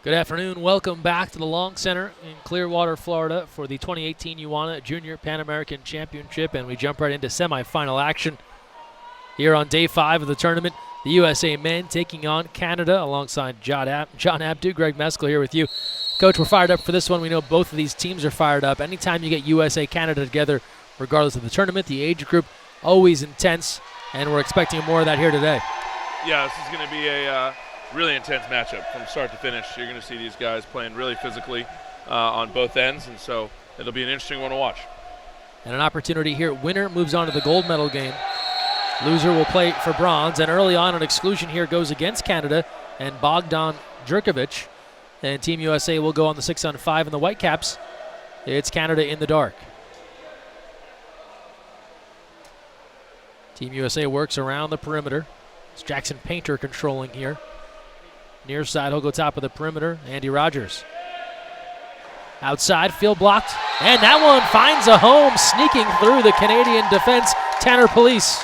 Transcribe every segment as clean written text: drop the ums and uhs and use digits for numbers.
Good afternoon. Welcome back to the Long Center in Clearwater, Florida for the 2018 UANA Junior Pan American Championship, and we jump right into semifinal action here on day 5 of the tournament. The USA men taking on Canada alongside John Abdu. Greg Meskel here with you. Coach, we're fired up for this one. We know both of these teams are fired up. Anytime you get USA Canada together, regardless of the tournament, the age group, always intense, and we're expecting more of that here today. Yeah, this is going to be a really intense matchup from start to finish. You're going to see these guys playing really physically on both ends, and so it'll be an interesting one to watch. And an opportunity here. Winner moves on to the gold medal game. Loser will play for bronze, and early on an exclusion here goes against Canada and Bogdan Jurkovic, and Team USA will go on the 6-on-5 in the Whitecaps. It's Canada in the dark. Team USA works around the perimeter. It's Jackson Painter controlling here. Near side, he'll go top of the perimeter. Andy Rogers. Outside, field blocked. And that one finds a home, sneaking through the Canadian defense. Tanner Police.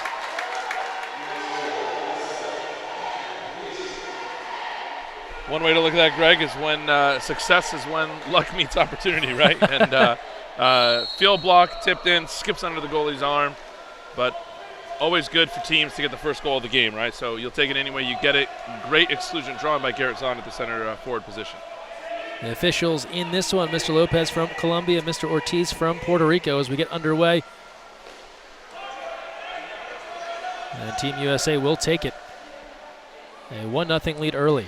One way to look at that, Greg, is when success is when luck meets opportunity, right? And field block, tipped in, skips under the goalie's arm. But always good for teams to get the first goal of the game, right? So you'll take it any way you get it. Great exclusion drawn by Garrett Zahn at the center forward position. The officials in this one, Mr. Lopez from Colombia, Mr. Ortiz from Puerto Rico as we get underway. And Team USA will take it. A 1-0 lead early.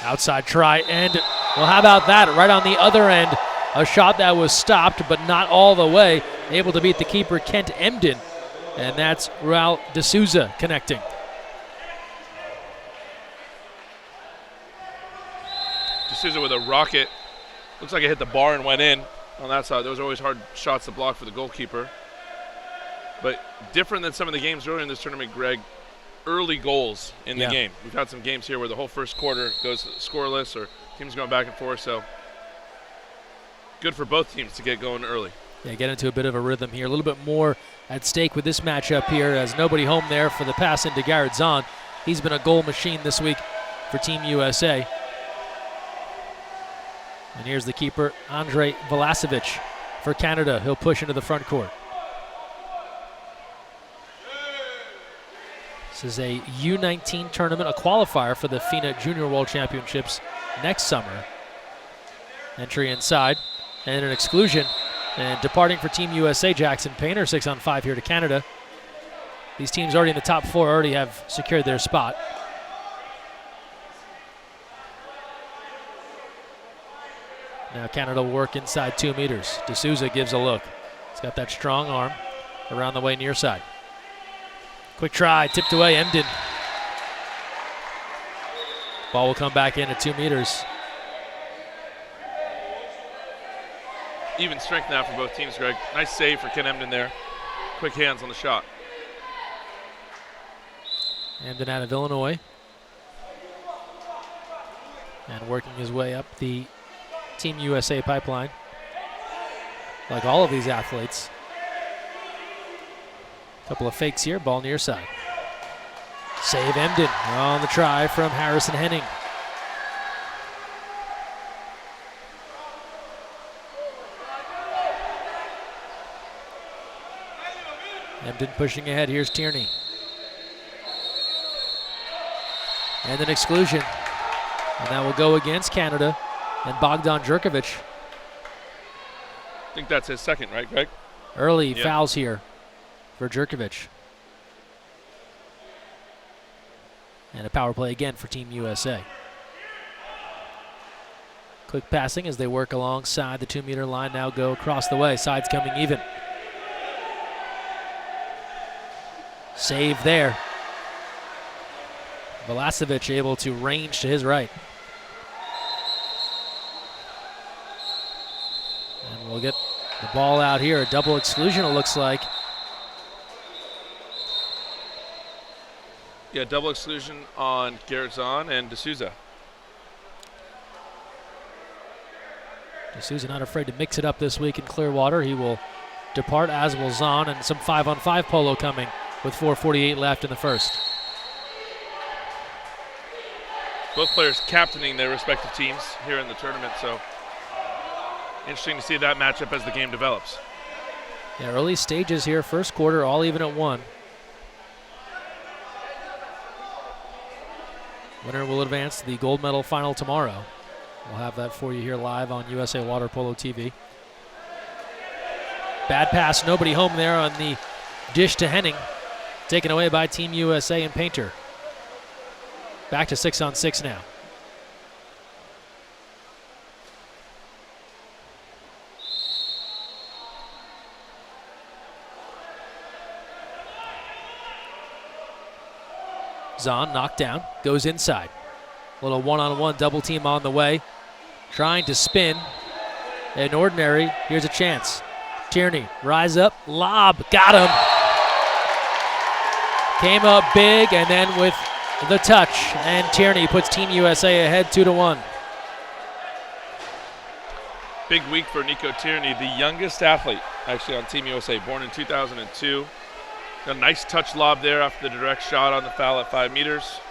Outside try, and well, how about that? Right on the other end, a shot that was stopped, but not all the way. Able to beat the keeper, Kent Emden, and that's Raul D'Souza connecting. D'Souza with a rocket. Looks like it hit the bar and went in on that side. Those are always hard shots to block for the goalkeeper. But different than some of the games earlier in this tournament, Greg, early goals in the game. We've had some games here where the whole first quarter goes scoreless or teams going back and forth, so good for both teams to get going early. Yeah, get into a bit of a rhythm here. A little bit more at stake with this matchup here as nobody home there for the pass into Garrett Zahn. He's been a goal machine this week for Team USA. And here's the keeper, Andrei Vlasic for Canada. He'll push into the front court. This is a U19 tournament, a qualifier for the FINA Junior World Championships next summer. Entry inside and an exclusion. And departing for Team USA, Jackson Painter, 6-on-5 here to Canada. These teams already in the top 4 already have secured their spot. Now Canada will work inside 2 meters. D'Souza gives a look. He's got that strong arm around the way near side. Quick try, tipped away, Emden. Ball will come back in at 2 meters. Even strength now for both teams, Greg. Nice save for Ken Emden there. Quick hands on the shot. Emden out of Illinois. And working his way up the Team USA pipeline. Like all of these athletes. Couple of fakes here, ball near side. Save Emden on the try from Harrison Henning. Emden pushing ahead. Here's Tierney. And an exclusion. And that will go against Canada and Bogdan Jurkovic. I think that's his second, right, Greg? Early fouls here for Jurkovic. And a power play again for Team USA. Quick passing as they work alongside the 2-meter line. Now go across the way. Sides coming even. Save there. Vlasic able to range to his right. And we'll get the ball out here. A double exclusion, it looks like. Yeah, double exclusion on Garrett Zahn and D'Souza. D'Souza not afraid to mix it up this week in Clearwater. He will depart, as will Zahn, and some 5-on-5 polo coming with 4:48 left in the first. Both players captaining their respective teams here in the tournament, so interesting to see that matchup as the game develops. Yeah, early stages here, first quarter, all even at 1. Winner will advance to the gold medal final tomorrow. We'll have that for you here live on USA Water Polo TV. Bad pass, nobody home there on the dish to Henning. Taken away by Team USA and Painter. Back to 6-on-6 now. Zahn knocked down, goes inside. Little one-on-one double team on the way. Trying to spin. An ordinary, here's a chance. Tierney, rise up, lob, got him. Came up big and then with the touch, and Tierney puts Team USA ahead 2-1. Big week for Nico Tierney, the youngest athlete actually on Team USA, born in 2002. Got a nice touch lob there after the direct shot on the foul at 5 meters.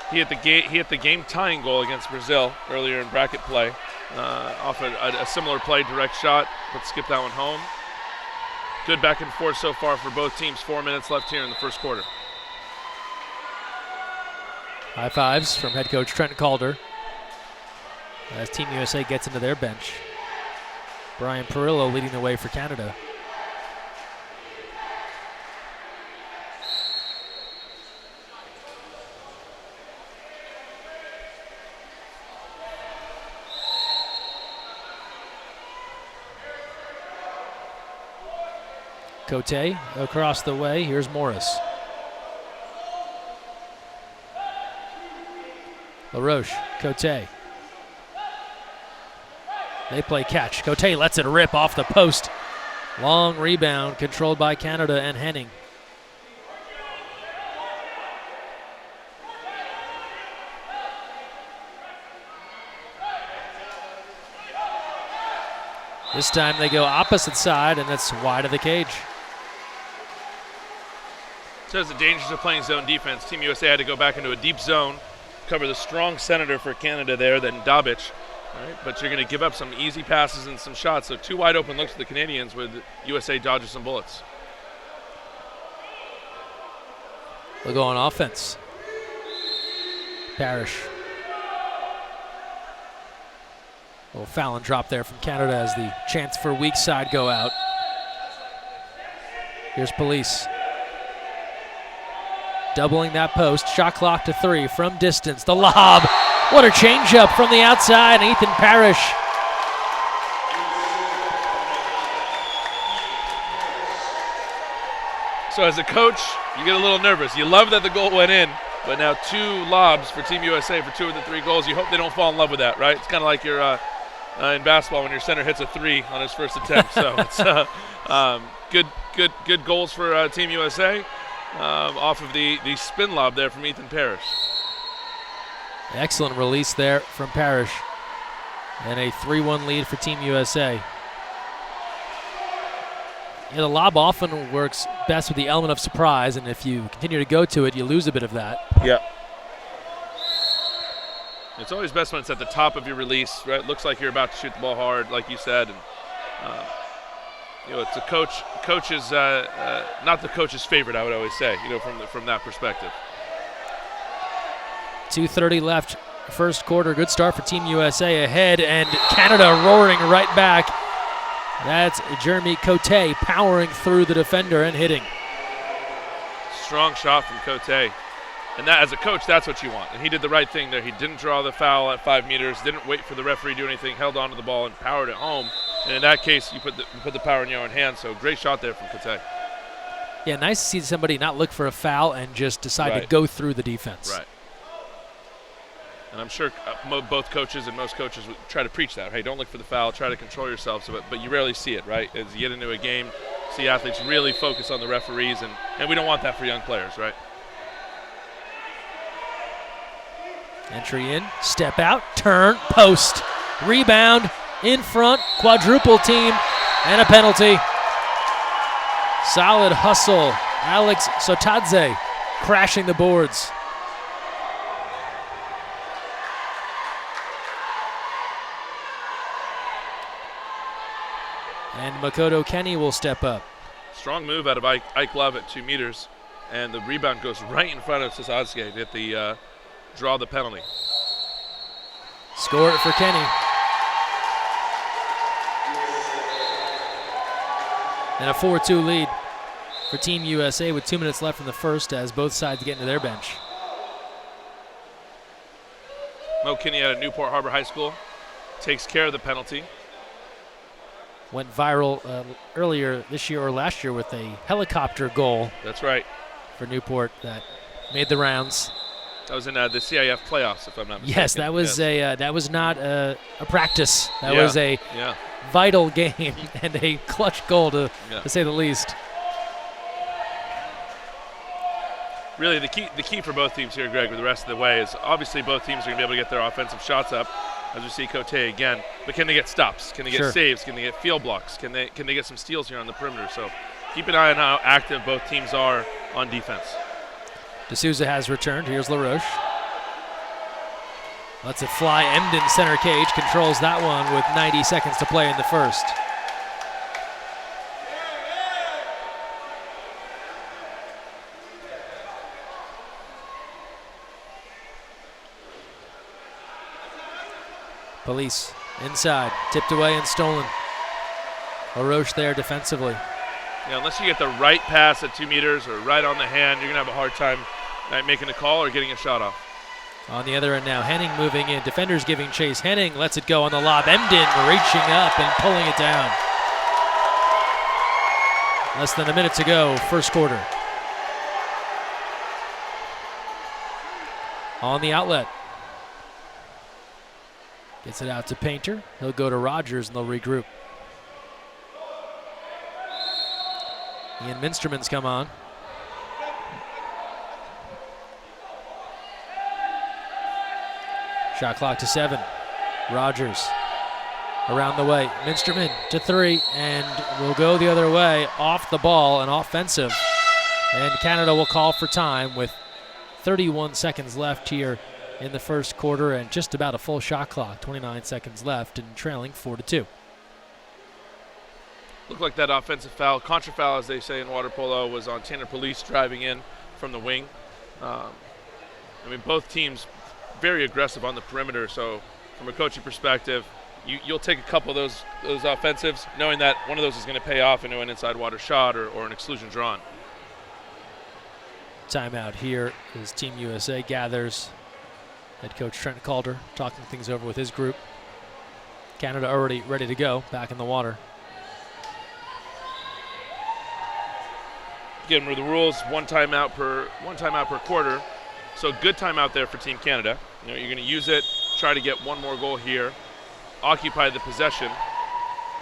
He hit the game tying goal against Brazil earlier in bracket play. Off a similar play, direct shot, but skipped that one home. Good back and forth so far for both teams. 4 minutes left here in the first quarter. High fives from head coach Trent Calder as Team USA gets into their bench. Brian Perillo leading the way for Canada. Cote across the way. Here's Morris. LaRoche, Cote. They play catch. Cote lets it rip off the post. Long rebound controlled by Canada and Henning. This time they go opposite side, and it's wide of the cage. Says the dangers of playing zone defense. Team USA had to go back into a deep zone, cover the strong senator for Canada there, then Dobic. All right, but you're going to give up some easy passes and some shots. So 2 wide open looks for the Canadians with USA dodging some bullets. They'll go on offense. Parrish. A little foul and drop there from Canada as the chance for weak side go out. Here's Police. Doubling that post. Shot clock to 3 from distance. The lob. What a changeup from the outside. Ethan Parrish. So as a coach, you get a little nervous. You love that the goal went in, but now 2 lobs for Team USA for 2 of the 3 goals. You hope they don't fall in love with that, right? It's kind of like your in basketball when your center hits a 3 on his first attempt. So it's good goals for Team USA off of the spin lob there from Ethan Parrish. Excellent release there from Parrish. And a 3-1 lead for Team USA. Yeah, the lob often works best with the element of surprise, and if you continue to go to it, you lose a bit of that. Yeah. It's always best when it's at the top of your release, right? It looks like you're about to shoot the ball hard, like you said. And, it's a coach's, not the coach's favorite, I would always say, from that perspective. 2:30 left, first quarter. Good start for Team USA ahead, and Canada roaring right back. That's Jeremy Cote powering through the defender and hitting. Strong shot from Cote. And that, as a coach, that's what you want. And he did the right thing there. He didn't draw the foul at 5 meters, didn't wait for the referee to do anything, held onto the ball and powered it home. And in that case, you put the power in your own hands. So great shot there from Cote. Yeah, nice to see somebody not look for a foul and just decide to go through the defense. Right. And I'm sure both coaches and most coaches would try to preach that. Hey, don't look for the foul. Try to control yourself. But you rarely see it, right? As you get into a game, see athletes really focus on the referees, and we don't want that for young players, right? Entry in, step out, turn, post, rebound, in front, quadruple team, and a penalty. Solid hustle. Alex Sotadze crashing the boards. And Makoto Kenny will step up. Strong move out of Ike Love at 2 meters. And the rebound goes right in front of Sasasuke at the draw the penalty. Score it for Kenny. And a 4-2 lead for Team USA with 2 minutes left in the first as both sides get into their bench. Mo Kinney out of Newport Harbor High School takes care of the penalty. Went viral earlier this year or last year with a helicopter goal. That's right. For Newport that made the rounds. That was in the CIF playoffs, if I'm not mistaken. Yes, that was that was not a practice. That was a vital game and a clutch goal to say the least. Really, the key for both teams here, Greg, for the rest of the way is obviously both teams are going to be able to get their offensive shots up, as we see Cote again. But can they get stops? Can they get saves? Can they get field blocks? Can they get some steals here on the perimeter? So keep an eye on how active both teams are on defense. D'Souza has returned. Here's LaRoche. Lets it fly. Emden center cage controls that one with 90 seconds to play in the first. Police inside, tipped away and stolen. LaRoche there defensively. Yeah, unless you get the right pass at 2 meters or right on the hand, you're going to have a hard time making a call or getting a shot off. On the other end now, Henning moving in. Defenders giving chase. Henning lets it go on the lob. Emden reaching up and pulling it down. Less than a minute to go, first quarter. On the outlet. Gets it out to Painter. He'll go to Rogers and they'll regroup. Ian Minsterman's come on. Shot clock to 7. Rogers around the way. Minsterman to 3 and will go the other way off the ball and offensive. And Canada will call for time with 31 seconds left here in the first quarter and just about a full shot clock. 29 seconds left and trailing 4-2. Looked like that offensive foul, contra foul as they say in water polo, was on Tanner Police driving in from the wing. Both teams very aggressive on the perimeter, so from a coaching perspective, you'll take a couple of those offensives, knowing that one of those is going to pay off into an inside water shot or an exclusion drawn. Timeout here as Team USA gathers. Head coach Trent Calder talking things over with his group. Canada already ready to go, back in the water. Again, with the rules, one timeout per quarter. So good timeout there for Team Canada. You're going to use it, try to get one more goal here, occupy the possession,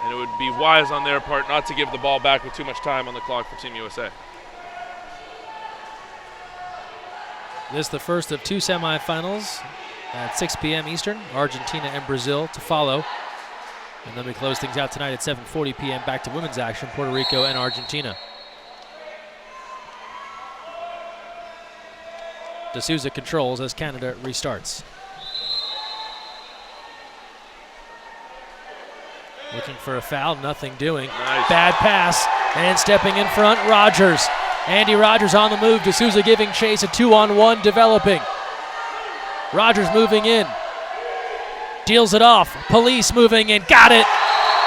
and it would be wise on their part not to give the ball back with too much time on the clock for Team USA. This is the first of 2 semifinals at 6 p.m. Eastern, Argentina and Brazil to follow. And then we close things out tonight at 7:40 p.m. back to women's action, Puerto Rico and Argentina. D'Souza controls as Canada restarts. Looking for a foul, nothing doing. Nice. Bad pass, and stepping in front, Rogers. Andy Rogers on the move, D'Souza giving chase, a 2-on-1 developing. Rogers moving in, deals it off, Police moving in, got it!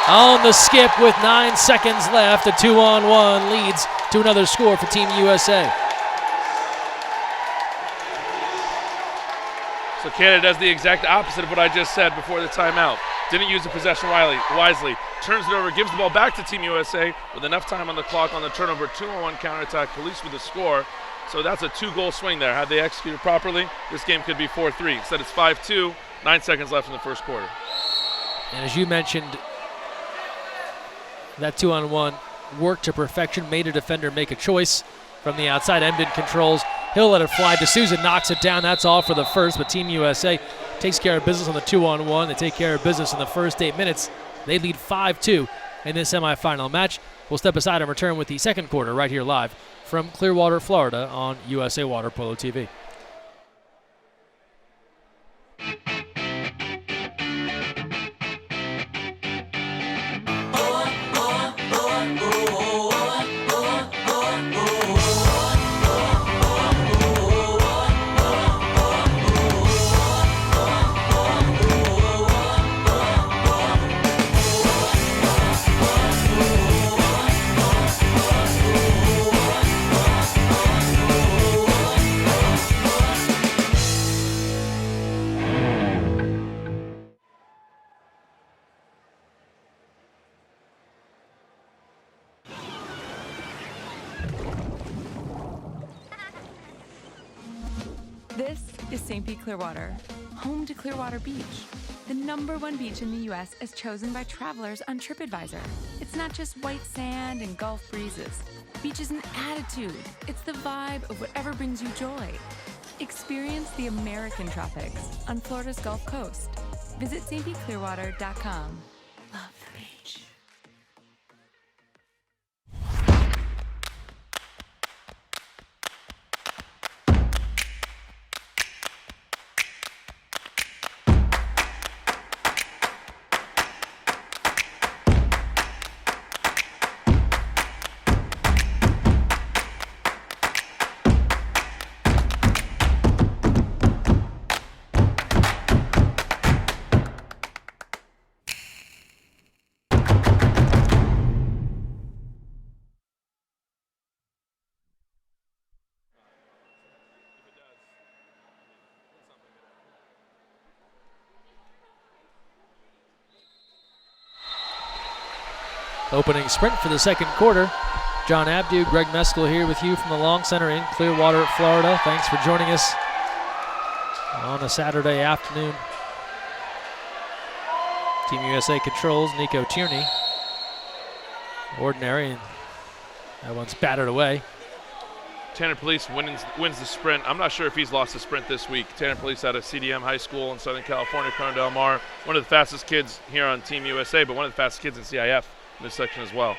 On the skip with 9 seconds left, a 2-on-1 leads to another score for Team USA. So Canada does the exact opposite of what I just said before the timeout. Didn't use the possession wisely. Turns it over, gives the ball back to Team USA with enough time on the clock on the turnover. 2-on-1 counterattack, Police with the score. So that's a 2-goal swing there. Had they executed properly, this game could be 4-3. Instead it's 5-2, 9 seconds left in the first quarter. And as you mentioned, that 2-on-1 worked to perfection, made a defender make a choice from the outside. Emden controls. He'll let it fly. D'Souza knocks it down. That's all for the first, but Team USA takes care of business on the 2-on-1. They take care of business in the first 8 minutes. They lead 5-2 in this semifinal match. We'll step aside and return with the second quarter right here live from Clearwater, Florida on USA Water Polo TV. This is St. Pete Clearwater, home to Clearwater Beach, the #1 beach in the U.S. as chosen by travelers on TripAdvisor. It's not just white sand and Gulf breezes. Beach is an attitude. It's the vibe of whatever brings you joy. Experience the American tropics on Florida's Gulf Coast. Visit stpclearwater.com. Love the beach. Opening sprint for the second quarter. John Abdu, Greg Meskel here with you from the Long Center in Clearwater, Florida. Thanks for joining us on a Saturday afternoon. Team USA controls Nico Tierney. Ordinary, and that one's battered away. Tanner Police wins the sprint. I'm not sure if he's lost a sprint this week. Tanner Police out of CDM High School in Southern California, Corona Del Mar. One of the fastest kids here on Team USA, but one of the fastest kids in CIF in this section as well.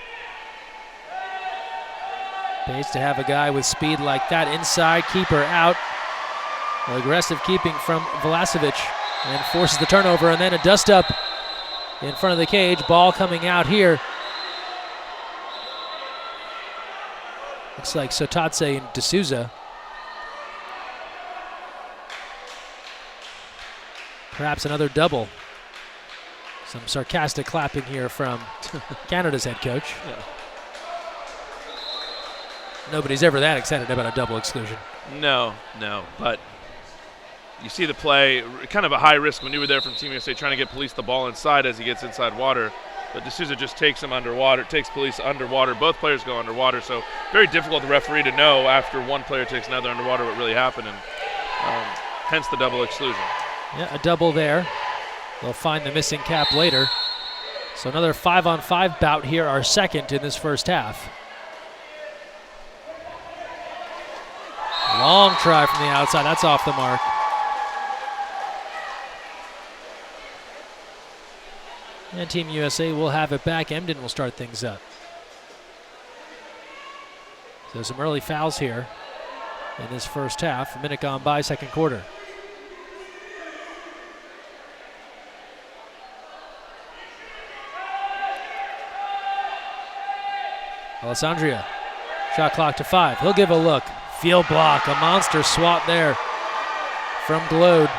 Pays to have a guy with speed like that inside, keeper out. Aggressive keeping from Vlasic, and forces the turnover, and then a dust up in front of the cage. Ball coming out here. Looks like Sotatse and D'Souza. Perhaps another double. Some sarcastic clapping here from Canada's head coach. Yeah. Nobody's ever that excited about a double exclusion. No, but you see the play, kind of a high risk maneuver there from Team USA, trying to get Police the ball inside as he gets inside water. But D'Souza just takes him underwater, takes Police underwater. Both players go underwater, so very difficult for the referee to know after one player takes another underwater what really happened, and hence the double exclusion. Yeah, a double there. They'll find the missing cap later. So another 5-on-5 bout here, our second in this first half. Long try from the outside, that's off the mark. And Team USA will have it back. Emden will start things up. So some early fouls here in this first half. A minute gone by, second quarter. Alessandria, shot clock to 5. He'll give a look. Field block, a monster swat there from Glode.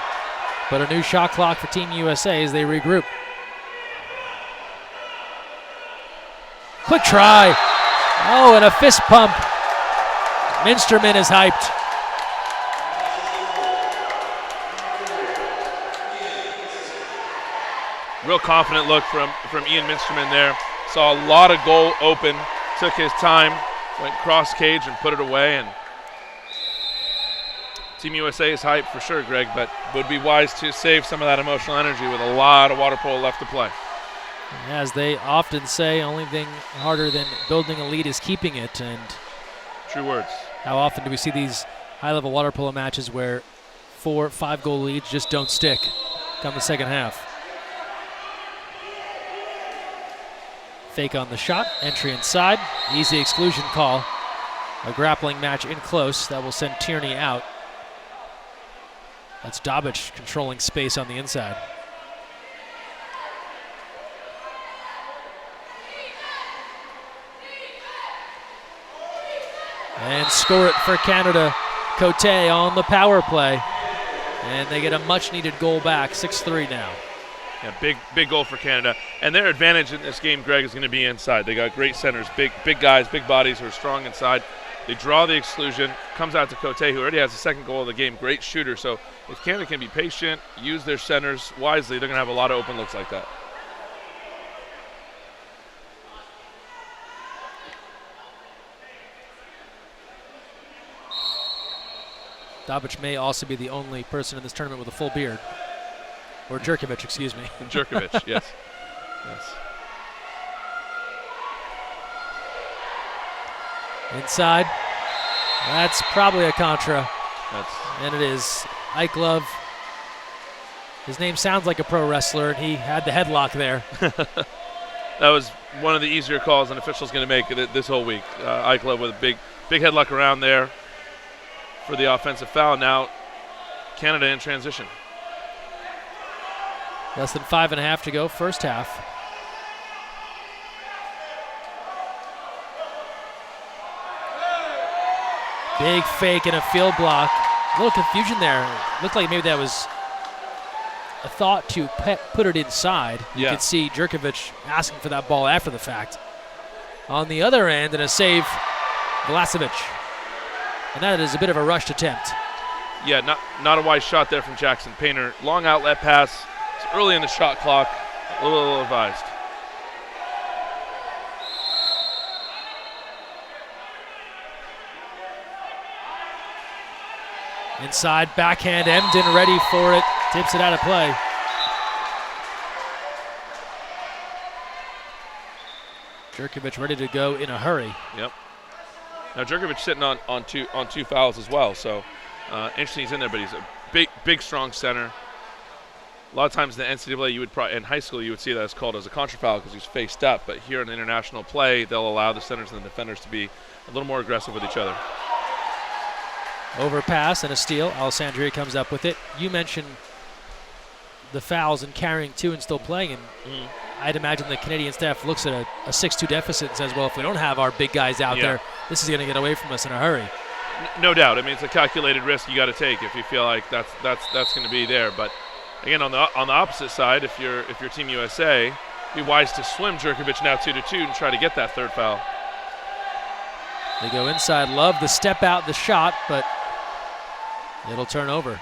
But a new shot clock for Team USA as they regroup. Quick try. Oh, and a fist pump. Minsterman is hyped. Real confident look from Ian Minsterman there. Saw a lot of goal open, took his time, went cross cage and put it away. And Team USA is hyped for sure, Greg, but would be wise to save some of that emotional energy with a lot of water polo left to play. As they often say, only thing harder than building a lead is keeping it. And true words. How often do we see these high-level water polo matches where 4 or 5 goal leads just don't stick come the second half? Fake on the shot, entry inside, easy exclusion call. A grappling match in close that will send Tierney out. That's Dobic controlling space on the inside. And score it for Canada. Cote on the power play. And they get a much-needed goal back, 6-3 now. Yeah, big goal for Canada. And their advantage in this game, Greg, is going to be inside. They got great centers, big guys, big bodies who are strong inside. They draw the exclusion, comes out to Cote, who already has the second goal of the game, great shooter. So if Canada can be patient, use their centers wisely, they're going to have a lot of open looks like that. Dabic may also be the only person in this tournament with a full beard. Or Jerkovic, excuse me. Jerkovic, yes. Yes. Inside. That's probably a contra. That's And it is. Ike Love. His name sounds like a pro wrestler, and he had the headlock there. That was one of the easier calls an official's going to make this whole week. Ike Love with a big headlock around there for the offensive foul. Now Canada in transition. Less than 5.5 to go, first half. Big fake and a field block. A little confusion there. Looked like maybe that was a thought to put it inside. You could see Jerkovic asking for that ball after the fact. On the other end, and a save, Vlasic. And that is a bit of a rushed attempt. Yeah, not a wise shot there from Jackson Painter. Long outlet pass. It's early in the shot clock. A little advised. Inside, backhand, Emden ready for it. Tips it out of play. Jerkovic ready to go in a hurry. Yep. Now Jerkovic sitting on two fouls as well. So interesting he's in there, but he's a big strong center. A lot of times in the NCAA, you would in high school you would see that as called as a contra foul because he's faced up. But here in international play, they'll allow the centers and the defenders to be a little more aggressive with each other. Overpass and a steal. Alessandria comes up with it. You mentioned the fouls and carrying two and still playing. And I'd imagine the Canadian staff looks at a 6-2 deficit and says, well, if we don't have our big guys out there, this is going to get away from us in a hurry. No doubt. I mean, it's a calculated risk you got to take if you feel like that's going to be there. But again, on the opposite side, if you're Team USA, be wise to swim Jerkovic now 2-2 and try to get that third foul. They go inside. Love the step out, the shot, but it'll turn over.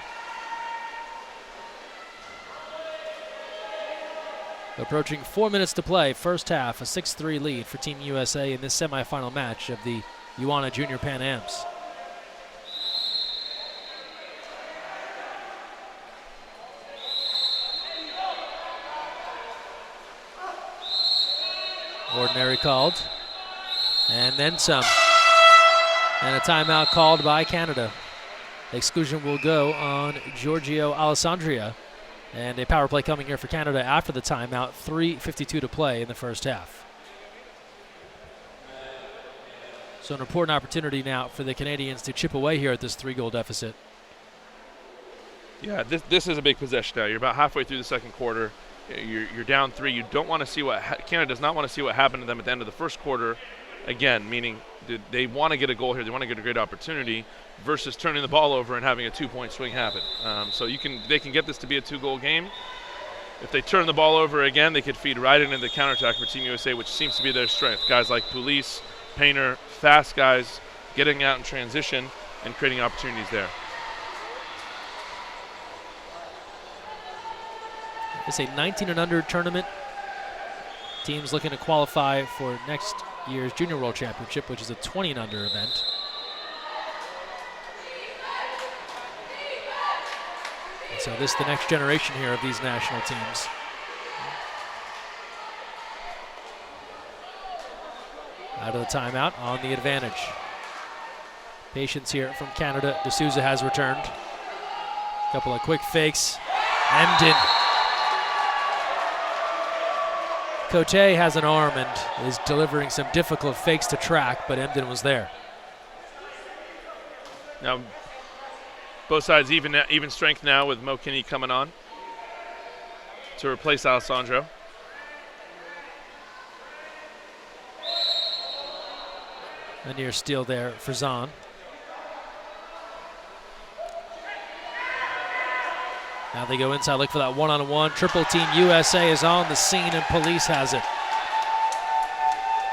Approaching 4 minutes to play, first half, a 6-3 lead for Team USA in this semifinal match of the UANA Junior Pan Ams. Ordinary called, and then some. And a timeout called by Canada. Exclusion will go on Giorgio Alessandria. And a power play coming here for Canada after the timeout. 3:52 to play in the first half. So an important opportunity now for the Canadians to chip away here at this 3-goal deficit. Yeah, this is a big possession now. You're about halfway through the second quarter. You're down 3. You don't want to see Canada does not want to see what happened to them at the end of the first quarter. Again, meaning they want to get a goal here. They want to get a great opportunity versus turning the ball over and having a 2-point swing happen. So they can get this to be a 2-goal game. If they turn the ball over again, they could feed right into the counterattack for Team USA, which seems to be their strength. Guys like Pulis, Painter, fast guys getting out in transition and creating opportunities there. It's a 19 and under tournament. Teams looking to qualify for next year's Junior World Championship, which is a 20 and under event. And so this is the next generation here of these national teams. Out of the timeout on the advantage. Patience here from Canada. D'Souza has returned. A couple of quick fakes. Emden. Cote has an arm and is delivering some difficult fakes to track, but Emden was there. Now, both sides even strength now with Mo Kinney coming on to replace Alessandro. A near steal there for Zahn. Now they go inside, look for that one-on-one. Triple Team USA is on the scene, and Police has it.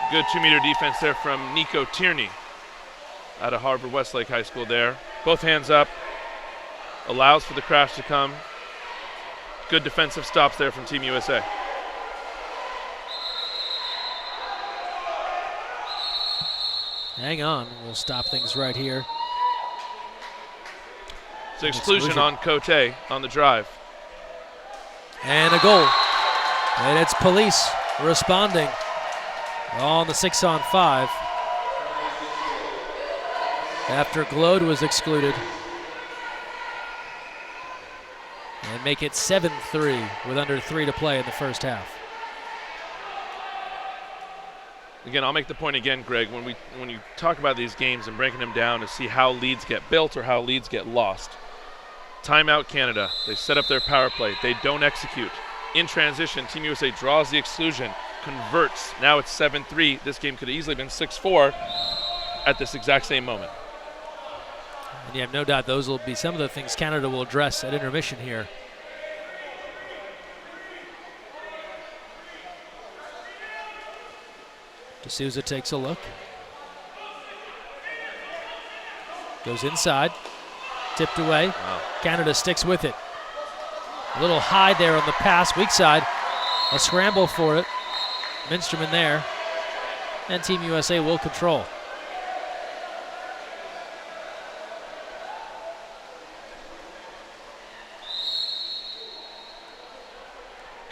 Good 2-meter defense there from Nico Tierney out of Harvard Westlake High School there. Both hands up, allows for the crash to come. Good defensive stops there from Team USA. Hang on, we'll stop things right here. It's an exclusion on Cote on the drive. And a goal. And it's police responding on the 6-on-5 after Glode was excluded. And make it 7-3 with under 3 to play in the first half. Again, I'll make the point again, Greg, when you talk about these games and breaking them down to see how leads get built or how leads get lost. Timeout Canada. They set up their power play. They don't execute. In transition, Team USA draws the exclusion, converts. Now it's 7-3. This game could have easily been 6-4 at this exact same moment. And you have no doubt those will be some of the things Canada will address at intermission here. D'Souza takes a look. Goes inside. Tipped away. Wow. Canada sticks with it. A little high there on the pass, weak side. A scramble for it. Minsterman there. And Team USA will control.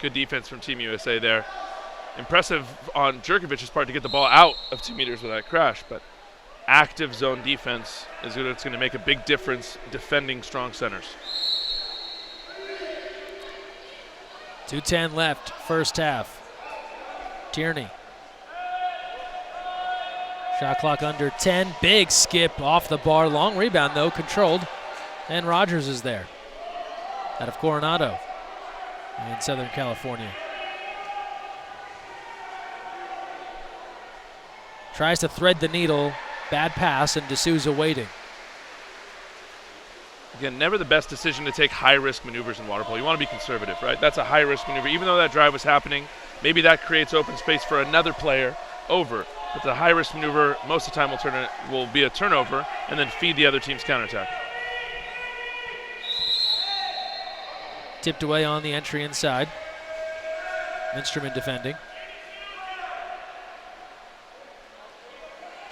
Good defense from Team USA there. Impressive on Jerkovic's part to get the ball out of 2 meters with that crash, but active zone defense is going to make a big difference defending strong centers. 2:10 left, first half. Tierney. Shot clock under 10. Big skip off the bar. Long rebound, though, controlled. And Rogers is there. Out of Coronado in Southern California. Tries to thread the needle. Bad pass, and D'Souza waiting. Again, never the best decision to take high-risk maneuvers in water polo. You want to be conservative, right? That's a high-risk maneuver. Even though that drive was happening, maybe that creates open space for another player over. But the high-risk maneuver, most of the time, will be a turnover and then feed the other team's counterattack. Tipped away on the entry inside. Minsterman defending.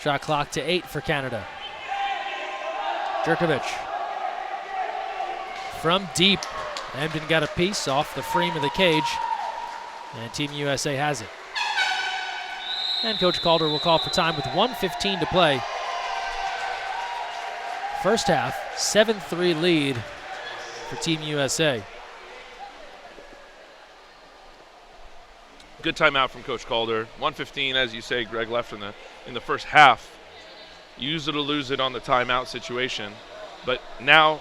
Shot clock to 8 for Canada. Jerkovic. From deep. Emden got a piece off the frame of the cage. And Team USA has it. And Coach Calder will call for time with 1:15 to play. First half, 7-3 lead for Team USA. Good timeout from Coach Calder. 1:15, as you say, Greg, left in the first half. Use it or lose it on the timeout situation. But now,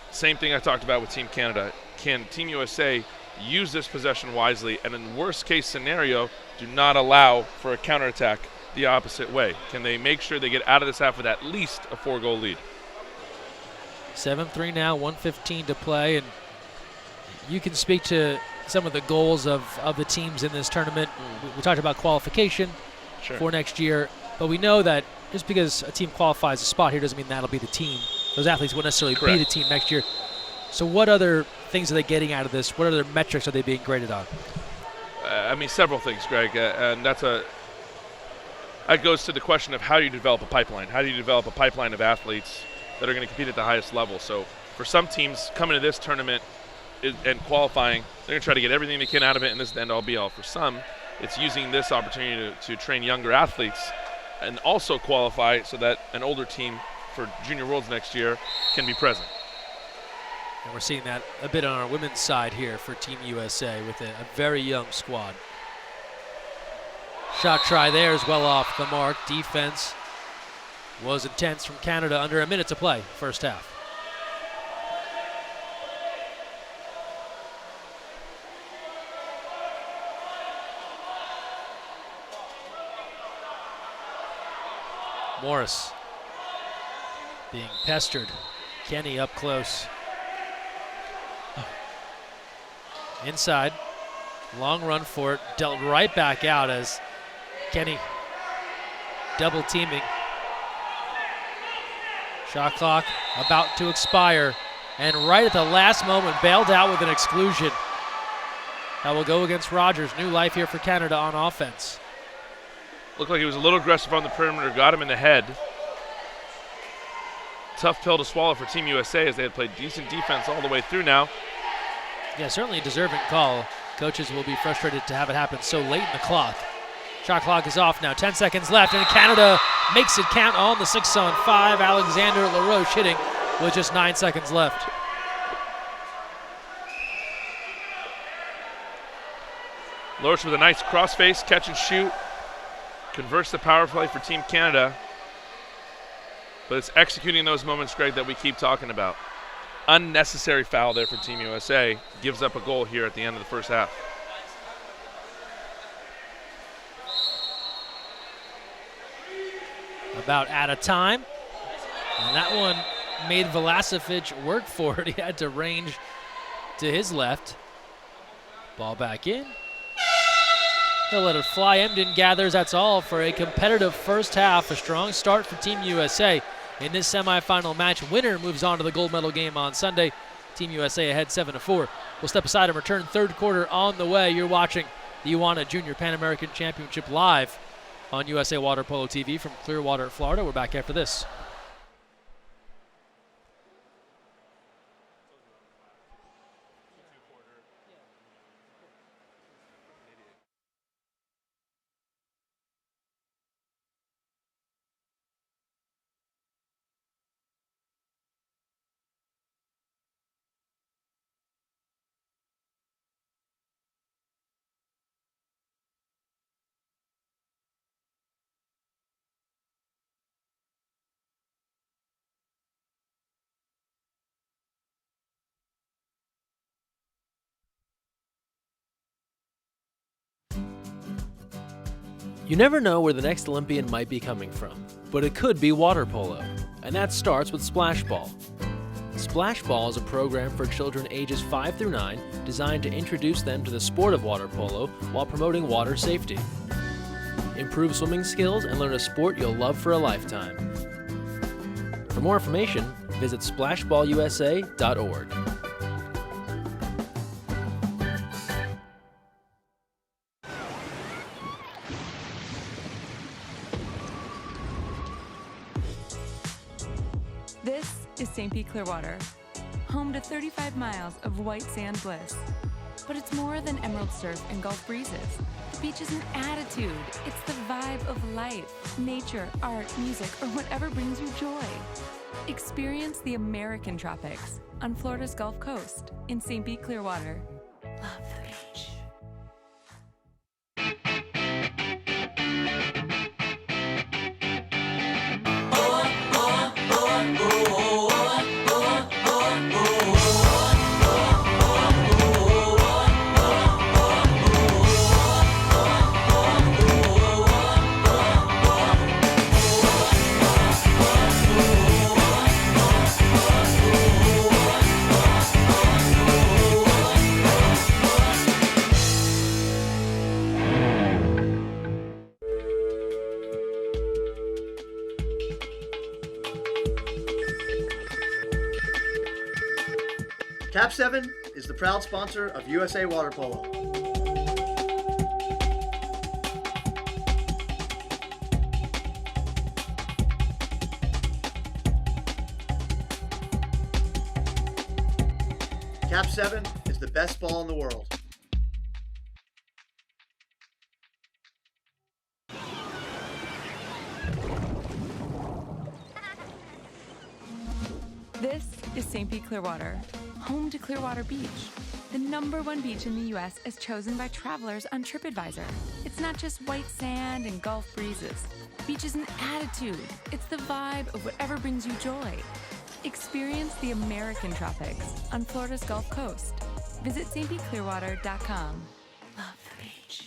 same thing I talked about with Team Canada. Can Team USA use this possession wisely, and in worst case scenario, do not allow for a counterattack the opposite way? Can they make sure they get out of this half with at least a 4-goal lead? 7-3 now, 1:15 to play, and you can speak to some of the goals of the teams in this tournament. We talked about qualification for next year, but we know that just because a team qualifies a spot here doesn't mean that'll be the team. Those athletes won't necessarily be the team next year. So what other things are they getting out of this? What other metrics are they being graded on? Several things, Greg, and that goes to the question of how do you develop a pipeline? How do you develop a pipeline of athletes that are going to compete at the highest level? So for some teams coming to this tournament and qualifying, they're going to try to get everything they can out of it, and this is the end-all be-all. For some, it's using this opportunity to train younger athletes and also qualify so that an older team for Junior Worlds next year can be present. And we're seeing that a bit on our women's side here for Team USA with a very young squad. Shot try there is well off the mark. Defense was intense from Canada. Under a minute to play, first half. Morris being pestered. Kenny up close. Inside. Long run for it. Dealt right back out as Kenny double teaming. Shot clock about to expire. And right at the last moment, bailed out with an exclusion. That will go against Rogers. New life here for Canada on offense. Looked like he was a little aggressive on the perimeter, got him in the head. tough pill to swallow for Team USA as they had played decent defense all the way through now. Yeah, certainly a deserving call. Coaches will be frustrated to have it happen so late in the clock. Shot clock is off now, 10 seconds left, and Canada makes it count on the 6-on-5. Alexander LaRoche hitting with just 9 seconds left. LaRoche with a nice crossface, catch and shoot. Converts the power play for Team Canada. But it's executing those moments, Greg, that we keep talking about. Unnecessary foul there for Team USA. Gives up a goal here at the end of the first half. About out of time. And that one made Vlasic work for it. He had to range to his left. Ball back in. He'll let it fly. Emden gathers. That's all for a competitive first half. A strong start for Team USA in this semifinal match. Winner moves on to the gold medal game on Sunday. Team USA ahead 7-4. We'll step aside and return. Third quarter on the way. You're watching the UANA Junior Pan American Championship live on USA Water Polo TV from Clearwater, Florida. We're back after this. You never know where the next Olympian might be coming from, but it could be water polo, and that starts with Splash Ball. Splash Ball is a program for children ages 5 through 9 designed to introduce them to the sport of water polo while promoting water safety. Improve swimming skills and learn a sport you'll love for a lifetime. For more information, visit splashballusa.org. This is St. Pete Clearwater, home to 35 miles of white sand bliss. But it's more than emerald surf and Gulf breezes. The beach is an attitude. It's the vibe of life, nature, art, music, or whatever brings you joy. Experience the American tropics on Florida's Gulf Coast in St. Pete Clearwater. Love the beach. Cap 7 is the proud sponsor of USA Water Polo. Cap 7 is the best ball in the world. This is St. Pete Clearwater, home to Clearwater Beach, the #1 beach in the U.S. as chosen by travelers on TripAdvisor. It's not just white sand and Gulf breezes. Beach is an attitude. It's the vibe of whatever brings you joy. Experience the American tropics on Florida's Gulf Coast. Visit stpclearwater.com. Love the beach.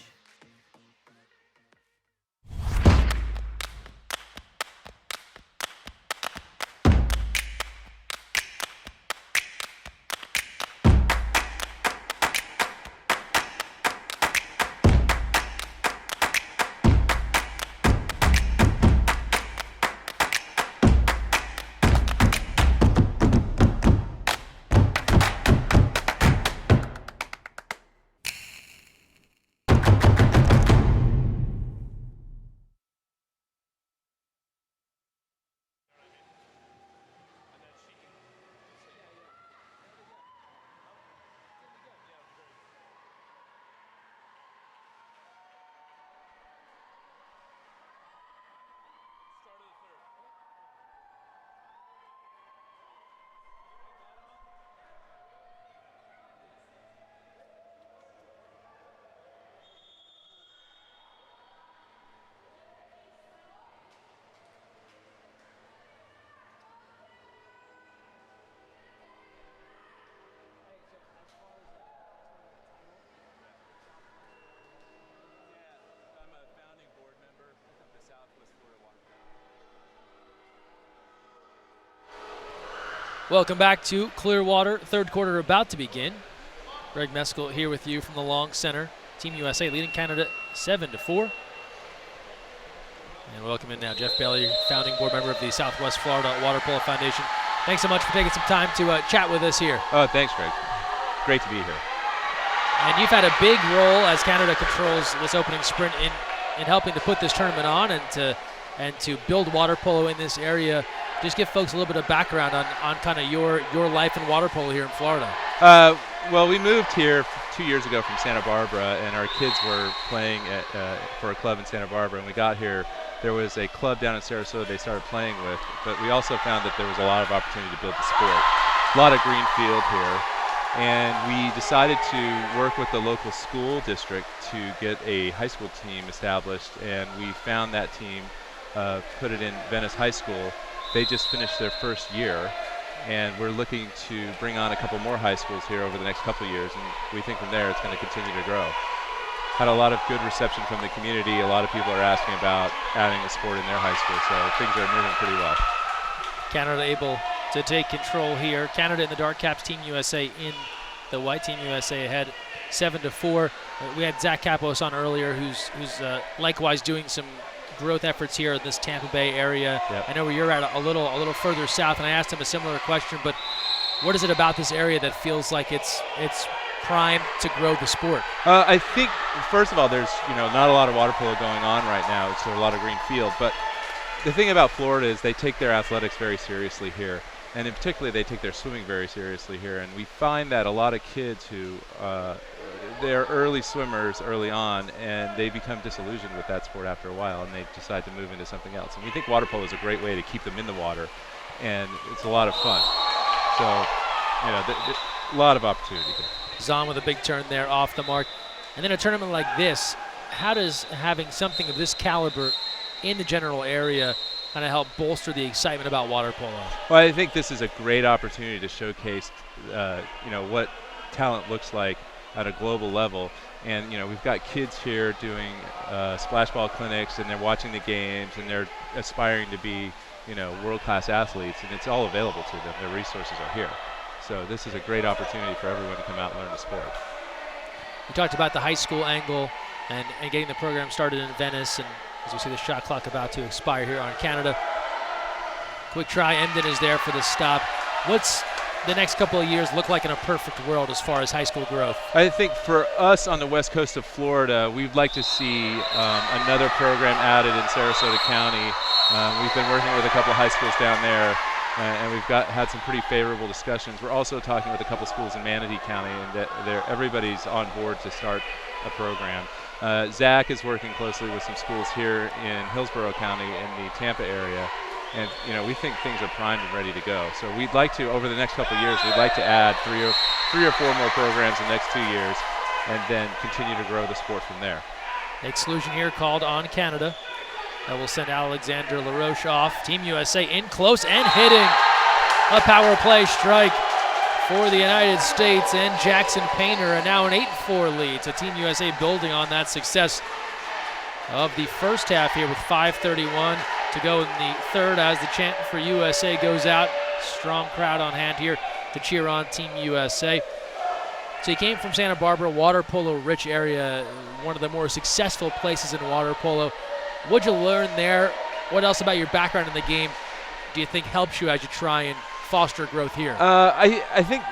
Welcome back to Clearwater. Third quarter about to begin. Greg Meskel here with you from the long center. Team USA leading Canada 7-4. And welcome in now Jeff Bailey, founding board member of the Southwest Florida Water Polo Foundation. Thanks so much for taking some time to chat with us here. Oh, thanks, Greg. Great to be here. And you've had a big role as Canada controls this opening sprint in helping to put this tournament on and to build water polo in this area. Just give folks a little bit of background on kind of your life in water polo here in Florida. Well, we moved here 2 years ago from Santa Barbara, and our kids were playing for a club in Santa Barbara. And we got here, there was a club down in Sarasota they started playing with, but we also found that there was a lot of opportunity to build the sport. A lot of green field here. And we decided to work with the local school district to get a high school team established, and we found that team, put it in Venice High School. They just finished their first year, and we're looking to bring on a couple more high schools here over the next couple of years, and we think from there it's going to continue to grow. Had a lot of good reception from the community. A lot of people are asking about adding a sport in their high school, so things are moving pretty well. Canada able to take control here. Canada in the dark caps, Team USA in the white. Team USA ahead 7-4. We had Zach Kapos on earlier, who's likewise doing some growth efforts here in this Tampa Bay area. Yep. I know where you're at a little further south, and I asked him a similar question, but what is it about this area that feels like it's primed to grow the sport? I think, first of all, there's not a lot of water polo going on right now. It's a lot of green field, but the thing about Florida is they take their athletics very seriously here, and in particular they take their swimming very seriously here. And we find that a lot of kids who they're early swimmers early on, and they become disillusioned with that sport after a while, and they decide to move into something else. And we think water polo is a great way to keep them in the water, and it's a lot of fun. So, a lot of opportunity here. Zahn with a big turn there off the mark. And then a tournament like this, how does having something of this caliber in the general area kind of help bolster the excitement about water polo? Well, I think this is a great opportunity to showcase, what talent looks like at a global level. And, we've got kids here doing splash ball clinics, and they're watching the games, and they're aspiring to be, world-class athletes, and it's all available to them. Their resources are here. So this is a great opportunity for everyone to come out and learn the sport. We talked about the high school angle and getting the program started in Venice, and as we see the shot clock about to expire here on Canada. Quick try, Emden is there for the stop. What's the next couple of years look like in a perfect world as far as high school growth? I think for us on the west coast of Florida, we'd like to see another program added in Sarasota County. We've been working with a couple of high schools down there, and we've had some pretty favorable discussions. We're also talking with a couple schools in Manatee County, and everybody's on board to start a program. Zach is working closely with some schools here in Hillsborough County in the Tampa area, and we think things are primed and ready to go. So we'd like to, over the next couple of years, we'd like to add three or four more programs in the next 2 years, and then continue to grow the sport from there. Exclusion here called on Canada. That will send Alexander LaRoche off. Team USA in close and hitting a power play strike for the United States, and Jackson Painter, and now an 8-4 lead. So Team USA building on that success of the first half here with 5:31 to go in the third as the chant for USA goes out. Strong crowd on hand here to cheer on Team USA. So you came from Santa Barbara, water polo rich area, one of the more successful places in water polo. What'd you learn there? What else about your background in the game do you think helps you as you try and foster growth here? I think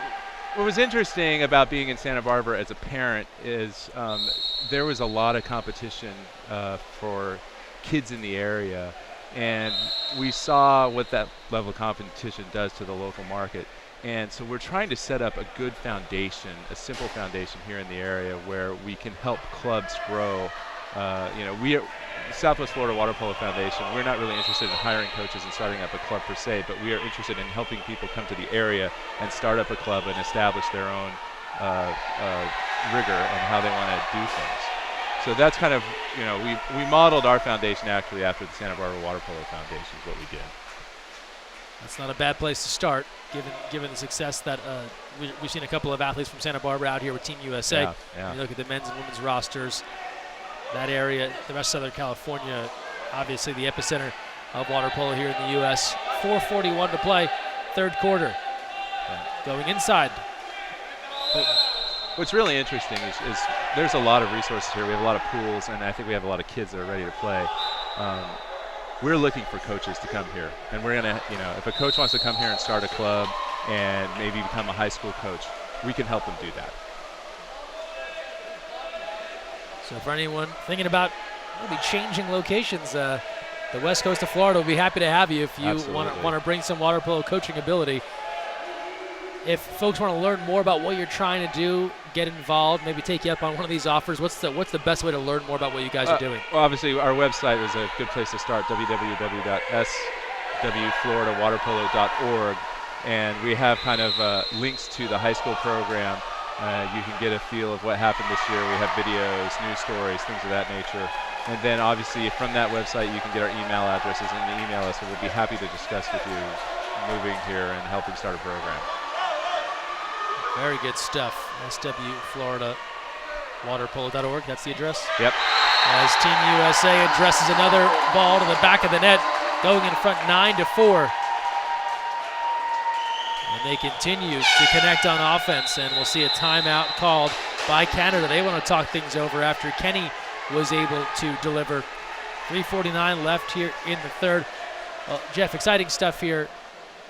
what was interesting about being in Santa Barbara as a parent is there was a lot of competition for kids in the area, and we saw what that level of competition does to the local market. And so we're trying to set up a good foundation, a simple foundation here in the area where we can help clubs grow. We are Southwest Florida Water Polo Foundation. We're not really interested in hiring coaches and starting up a club per se, but we are interested in helping people come to the area and start up a club and establish their own rigor on how they want to do things. So that's kind of, we modeled our foundation actually after the Santa Barbara Water Polo Foundation is what we did. That's not a bad place to start, given the success that we've seen a couple of athletes from Santa Barbara out here with Team USA. Yeah. You look at the men's and women's rosters, that area, the rest of Southern California, obviously the epicenter of water polo here in the U.S. 4:41 to play, third quarter. going inside. What's really interesting is there's a lot of resources here. We have a lot of pools, and I think we have a lot of kids that are ready to play. We're looking for coaches to come here, and we're gonna, if a coach wants to come here and start a club and maybe become a high school coach, we can help them do that. So for anyone thinking about maybe changing locations, the west coast of Florida will be happy to have you if you want to bring some water polo coaching ability. If folks want to learn more about what you're trying to do, get involved, maybe take you up on one of these offers, what's the best way to learn more about what you guys are doing? Well, obviously, our website is a good place to start, www.swwaterpolo.org, and we have kind of links to the high school program. You can get a feel of what happened this year. We have videos, news stories, things of that nature. And then, obviously, from that website, you can get our email addresses and email us, and we'll be happy to discuss with you moving here and helping start a program. Very good stuff. swfloridawaterpolo.org, that's the address? Yep. As Team USA addresses another ball to the back of the net, going in front 9-4. And they continue to connect on offense, and we'll see a timeout called by Canada. They want to talk things over after Kenny was able to deliver. 3:49 left here in the third. Well, Jeff, exciting stuff here.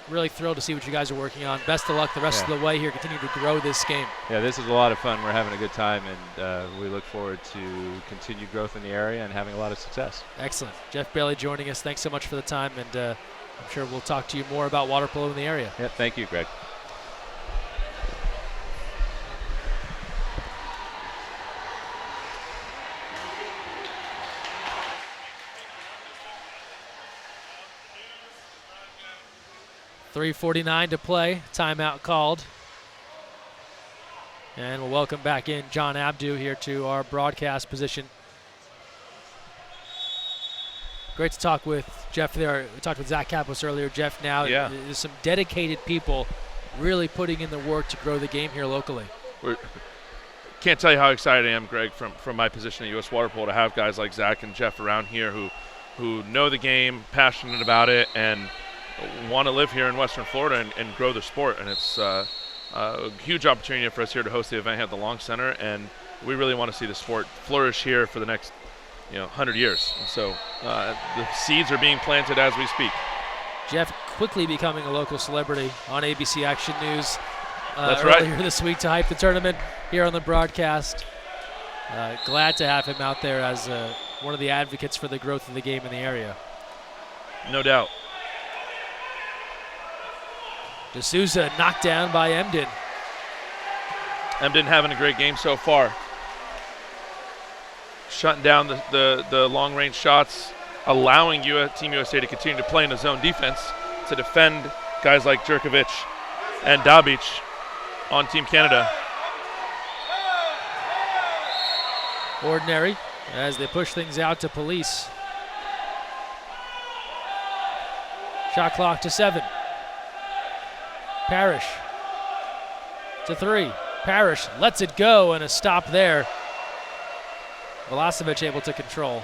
Really thrilled to see what you guys are working on. Best of luck the rest of the way here. Continue to grow this game. Yeah, this is a lot of fun. We're having a good time, and we look forward to continued growth in the area and having a lot of success. Excellent. Jeff Bailey joining us. Thanks so much for the time, and I'm sure we'll talk to you more about water polo in the area. Yeah, thank you, Greg. .349 to play. Timeout called. And we'll welcome back in John Abdu here to our broadcast position. Great to talk with Jeff there. We talked with Zach Kapos earlier. Jeff, now there's some dedicated people really putting in the work to grow the game here locally. Can't tell you how excited I am, Greg, from my position at U.S. Water Polo to have guys like Zach and Jeff around here who know the game, passionate about it, and want to live here in Western Florida and grow the sport. And it's a huge opportunity for us here to host the event here at the Long Center, and we really want to see the sport flourish here for the next 100 years. And so the seeds are being planted as we speak. Jeff quickly becoming a local celebrity on ABC Action News That's earlier right. this week to hype the tournament here on the broadcast. Glad to have him out there as one of the advocates for the growth of the game in the area. No doubt. D'Souza knocked down by Emden. Emden having a great game so far. Shutting down the long-range shots, allowing Team USA to continue to play in the zone defense to defend guys like Jerkovic and Dabic on Team Canada. Ordinary as they push things out to Police. Shot clock to 7. Parrish to 3. Parrish lets it go, and a stop there. Velasevic able to control.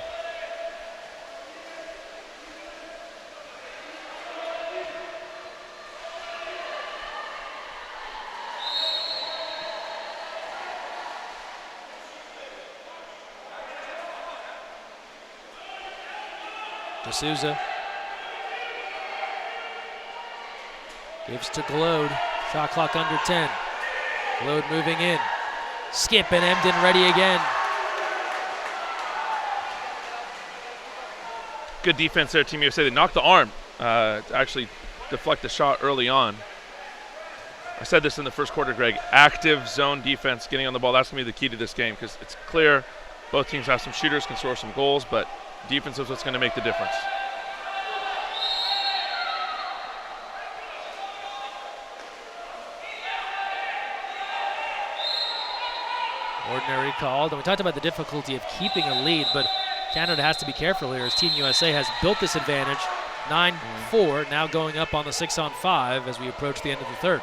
D'Souza gives to Glode. Shot clock under 10. Glode moving in. Skip and Emden ready again. Good defense there, Team USA. They knocked the arm to actually deflect the shot early on. I said this in the first quarter, Greg. Active zone defense, getting on the ball. That's going to be the key to this game because it's clear both teams have some shooters, can score some goals, but defense is what's going to make the difference. Ordinary called. And we talked about the difficulty of keeping a lead, but Canada has to be careful here as Team USA has built this advantage. 9-4, now going up on the 6-on-5 as we approach the end of the third.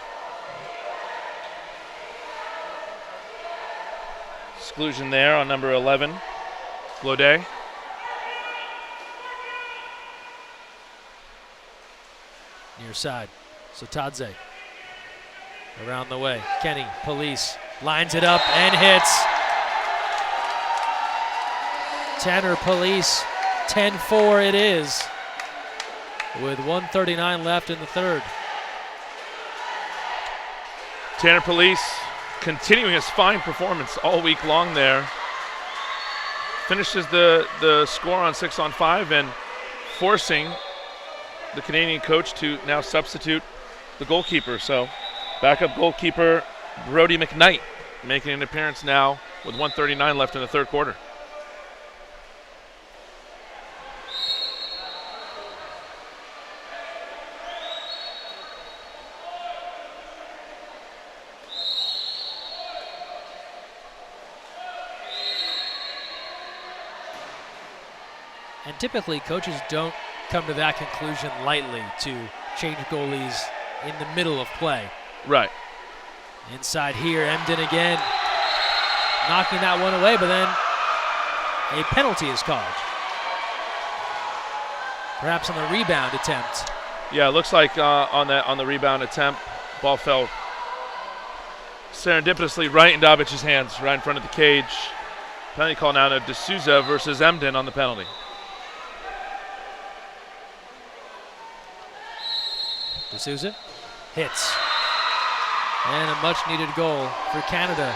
Exclusion there on number 11, Glode. Near side, so Tadze. Around the way, Kenny, Police, lines it up and hits. Tanner Police, 10-4 it is, with 1:39 left in the third. Tanner Police continuing his fine performance all week long there. Finishes the score on 6-on-5 and forcing the Canadian coach to now substitute the goalkeeper. So backup goalkeeper Brody McKnight making an appearance now with 1:39 left in the third quarter. And typically, coaches don't come to that conclusion lightly to change goalies in the middle of play. Right. Inside here, Emden again, knocking that one away, but then a penalty is called. Perhaps on the rebound attempt. Yeah, it looks like on the rebound attempt, ball fell serendipitously right in Davic's hands, right in front of the cage. Penalty call now to D'Souza versus Emden on the penalty. D'Souza hits. And a much-needed goal for Canada.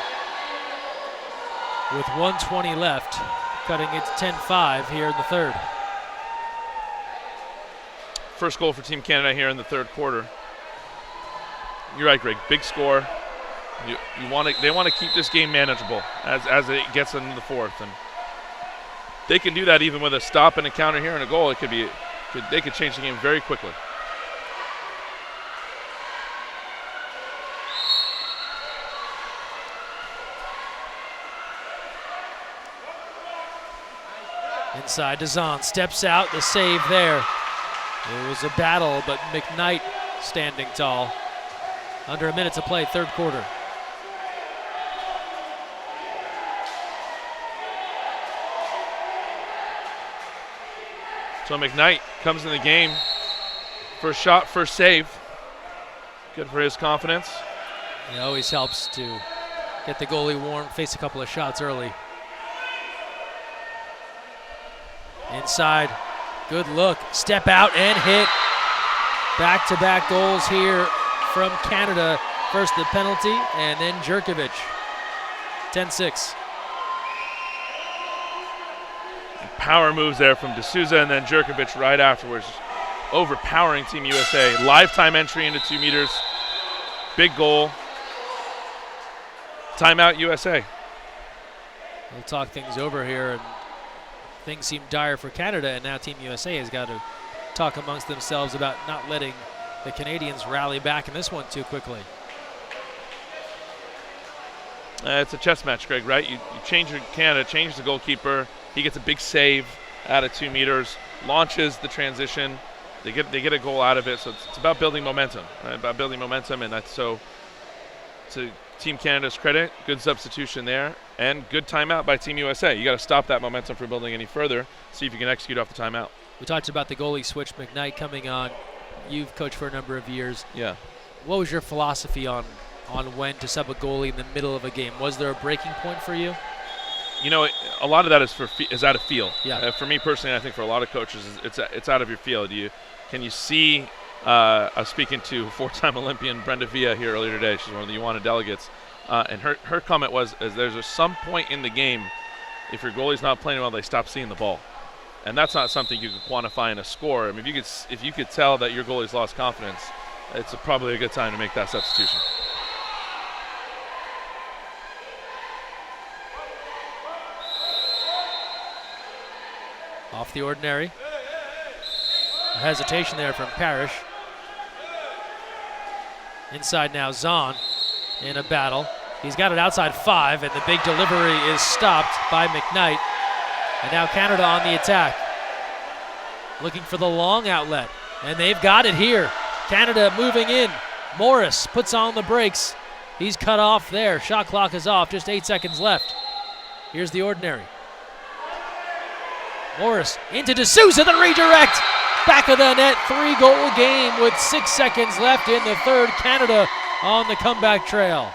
With 1:20 left, cutting it to 10-5 here in the third. First goal for Team Canada here in the third quarter. You're right, Greg. Big score. They want to keep this game manageable as it gets into the fourth, and they can do that even with a stop and a counter here and a goal. They could change the game very quickly. Inside to Zahn, steps out, the save there. It was a battle, but McKnight standing tall. Under a minute to play, third quarter. So McKnight comes in the game. First shot, first save. Good for his confidence. It always helps to get the goalie warm, face a couple of shots early. Inside, good look, step out and hit. Back-to-back goals here from Canada. First the penalty and then Jerkovic. 10-6. Power moves there from D'Souza and then Jerkovic right afterwards. Overpowering Team USA. Lifetime entry into 2 meters. Big goal. Timeout USA. We'll talk things over here, and things seem dire for Canada, and now Team USA has got to talk amongst themselves about not letting the Canadians rally back in this one too quickly. It's a chess match, Greg, right? You change Canada, change the goalkeeper. He gets a big save out of 2 meters, launches the transition. They get a goal out of it. So it's about building momentum, right? About building momentum, and that's so to Team Canada's credit, good substitution there, and good timeout by Team USA. You got to stop that momentum from building any further. See if you can execute off the timeout. We talked about the goalie switch, McKnight coming on. You've coached for a number of years. Yeah. What was your philosophy on when to sub a goalie in the middle of a game? Was there a breaking point for you? You know, a lot of that is out of feel. Yeah. For me personally, I think for a lot of coaches, it's out of your field. Can you see? I was speaking to 4-time Olympian Brenda Villa here earlier today. She's one of the UANA delegates, and her comment was, there's some point in the game, if your goalie's not playing well, they stop seeing the ball, and that's not something you can quantify in a score. I mean, if you could tell that your goalie's lost confidence, it's probably a good time to make that substitution. Off the ordinary. A hesitation there from Parrish. Inside now, Zahn in a battle. He's got it outside 5, and the big delivery is stopped by McKnight. And now Canada on the attack. Looking for the long outlet, and they've got it here. Canada moving in. Morris puts on the brakes. He's cut off there. Shot clock is off, just 8 seconds left. Here's the ordinary. Morris into D'Souza, the redirect. Back of the net, 3-goal game with 6 seconds left in the third. Canada on the comeback trail.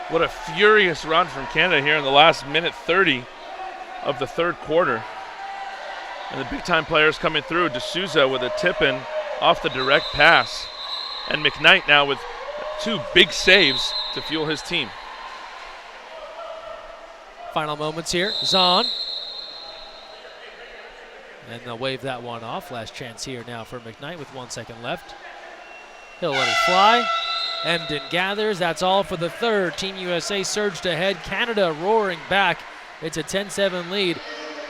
What a furious run from Canada here in the last minute 30 of the third quarter. And the big-time players coming through. D'Souza with a tip-in off the direct pass. And McKnight now with 2 big saves to fuel his team. Final moments here. Zahn. And they'll wave that one off. Last chance here now for McKnight with 1 second left. He'll let it fly. Emden gathers. That's all for the third. Team USA surged ahead. Canada roaring back. It's a 10-7 lead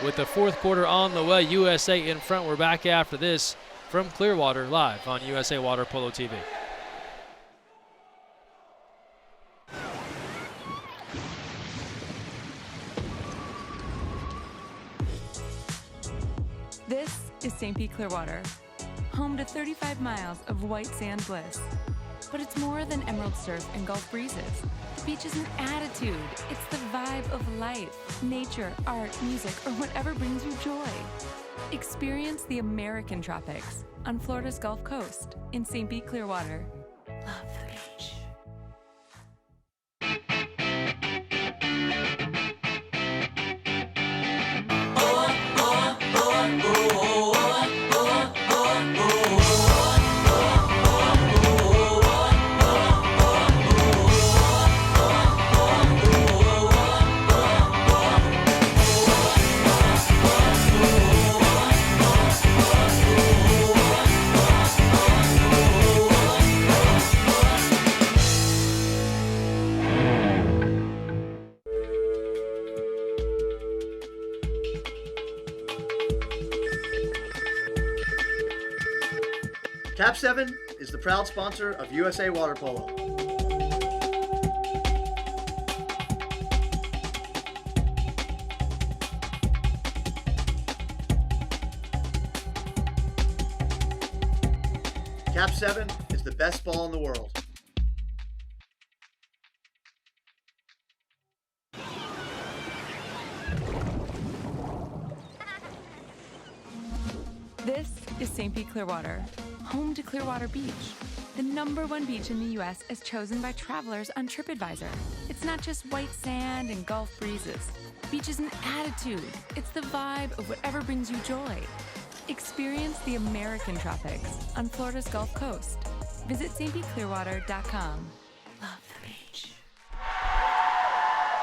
with the fourth quarter on the way. USA in front. We're back after this from Clearwater live on USA Water Polo TV. This is St. Pete Clearwater, home to 35 miles of white sand bliss. But it's more than emerald surf and Gulf breezes. The beach is an attitude. It's the vibe of life, nature, art, music, or whatever brings you joy. Experience the American tropics on Florida's Gulf Coast in St. Pete Clearwater. Love the beach. Cap 7 is the proud sponsor of USA Water Polo. Cap 7 is the best ball in the world. This is St. Pete Clearwater, home to Clearwater Beach, the #1 beach in the U.S. as chosen by travelers on TripAdvisor. It's not just white sand and Gulf breezes. Beach is an attitude. It's the vibe of whatever brings you joy. Experience the American tropics on Florida's Gulf Coast. Visit stpclearwater.com. Love the beach.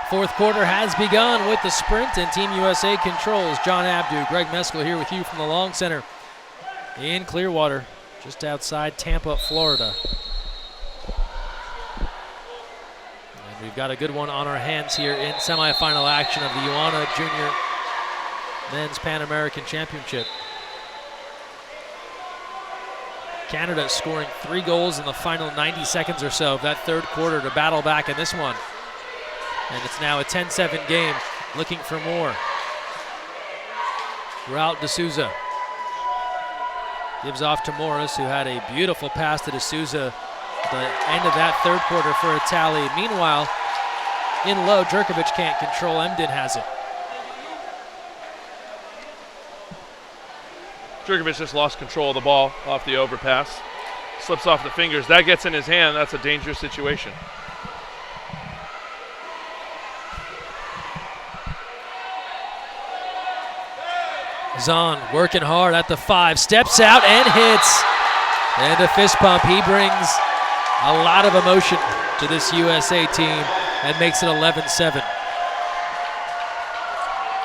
Fourth quarter has begun with the sprint, and Team USA controls. John Abdu, Greg Meskel here with you from the Long Center in Clearwater, just outside Tampa, Florida. And we've got a good one on our hands here in semifinal action of the UANA Junior Men's Pan American Championship. Canada scoring 3 goals in the final 90 seconds or so of that third quarter to battle back in this one. And it's now a 10-7 game, looking for more. Route D'Souza gives off to Morris, who had a beautiful pass to D'Souza at the end of that third quarter for a tally. Meanwhile, in low, Jerkovic can't control. Emden has it. Jerkovic just lost control of the ball off the overpass. Slips off the fingers. That gets in his hand. That's a dangerous situation. Zahn working hard at the 5, steps out and hits. And a fist pump. He brings a lot of emotion to this USA team and makes it 11-7.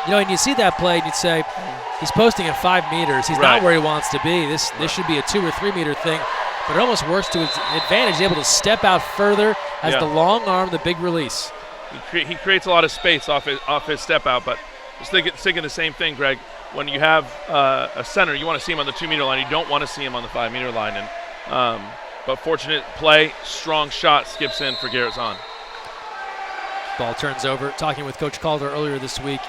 You know, and you see that play and you'd say, he's posting at 5 meters. He's not where he wants to be. This should be a 2 or 3 meter thing, but it almost works to his advantage. He's able to step out further, has the long arm, the big release. He creates a lot of space off his step out, but just thinking the same thing, Greg. When you have a center, you want to see him on the 2 meter line. You don't want to see him on the 5 meter line. And but fortunate play, strong shot, skips in for Garrett Zahn. Ball turns over. Talking with Coach Calder earlier this week,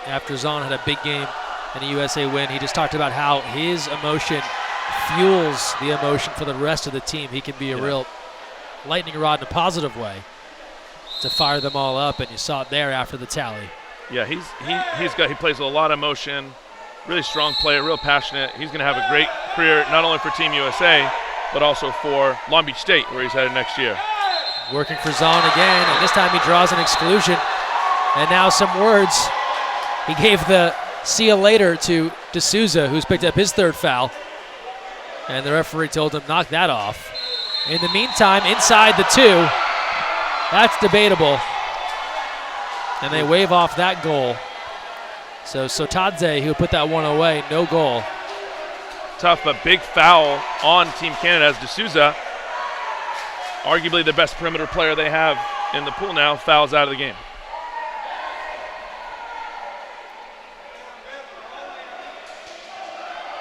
after Zahn had a big game and a USA win, he just talked about how his emotion fuels the emotion for the rest of the team. He can be a real lightning rod in a positive way to fire them all up, and you saw it there after the tally. Yeah, he plays with a lot of emotion, really strong player, real passionate. He's going to have a great career not only for Team USA, but also for Long Beach State, where he's headed next year. Working for Zahn again, and this time he draws an exclusion. And now some words. He gave the see you later to D'Souza, who's picked up his 3rd foul. And the referee told him, knock that off. In the meantime, inside the 2, that's debatable. And they wave off that goal. So Sotadze, who put that one away, no goal. Tough, but big foul on Team Canada as D'Souza, arguably the best perimeter player they have in the pool now, fouls out of the game.